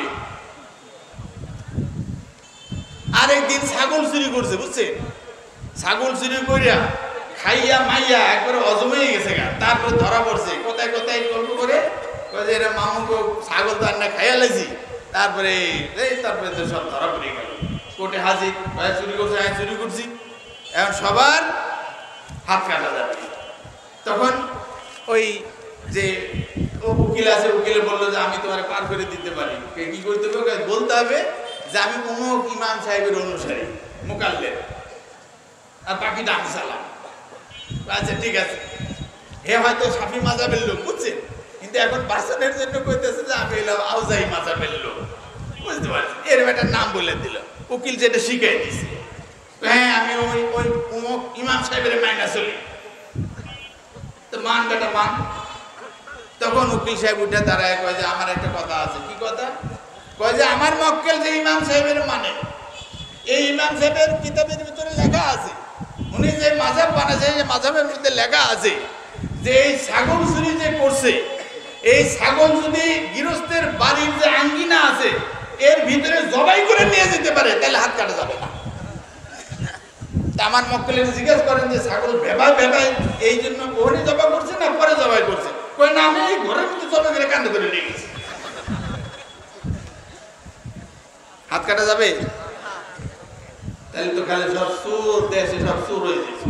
আরেকদিন ছাগল চুরি করছে, বুঝছেন? ছাগল চুরি করিয়া খাইয়া মাইয়া একবারে অজম হয়ে গেছে গা। তারপরে ধরা পড়ছে, কোথায় কোথায় গল্প করে এরা মামুকে ছাগল তো না খাইয়া লাইছি। তারপরে তো সব ধরা পড়ে গেল, কোর্টে হাজির। চুরি করছে, হ্যাঁ চুরি করছি। এখন সবার হাত কাটা যাবে। তখন ওই যে উকিল আছে, উকিলে বললো যে আমি তোমার পার করে দিতে পারি। কি করতে হবে? বলতে হবে যে আমি অমুক ইমাম সাহেবের অনুসারী, মুকাল্লেদ, আর বাকিটা আমি চালাম। আচ্ছা ঠিক আছে। হে হয়তো শাফি মাযহাবের লোক, বুঝছেন, কিন্তু এখন বাসনের জন্য কইতেছে যে আমি এলাম আউজাই মাযহাবের লোক, বুঝতে পারছি। এর একটা নাম বলে দিল, উকিল যেটা শিখাই দিছে। হ্যাঁ আমি ওই ওই অমুক ইমাম সাহেবের মাইনা চলি, তো মান বেটা মান। তখন উকিল সাহেব উঠে দাঁড়ায় কয় যে আমার একটা কথা আছে। কি কথা? কয় যে আমার মক্কেল যে ইমাম সাহেবের মানে, এই ইমাম সাহেবের কিতাবের ভিতরে লেখা আছে, উনি যে মাযহাব বানাইছে, এই মাযহাবের মধ্যে লেখা আছে যে এই ছাগল চুরি যে করছে, এই ছাগল যদি গৃহস্থের বাড়ির যে আঙ্গিনা আছে এর ভিতরে জবাই করে নিয়ে যেতে পারে, তাহলে হাত কাটা যাবে না। আমার মক্কেলের জিজ্ঞেস করেন যে ছাগল ভেবায় ভেবায় এই জন্য ওখানে জবাই করছে না পরে জবাই করছে? কয় না, আমি এই ঘরের মধ্যে জবাই করে কান্দে করে নিয়ে গেছি। হাত কাটা যাবে? তাহলে তো খালি সব সুর, দেশে সব সুর হয়ে যাচ্ছে।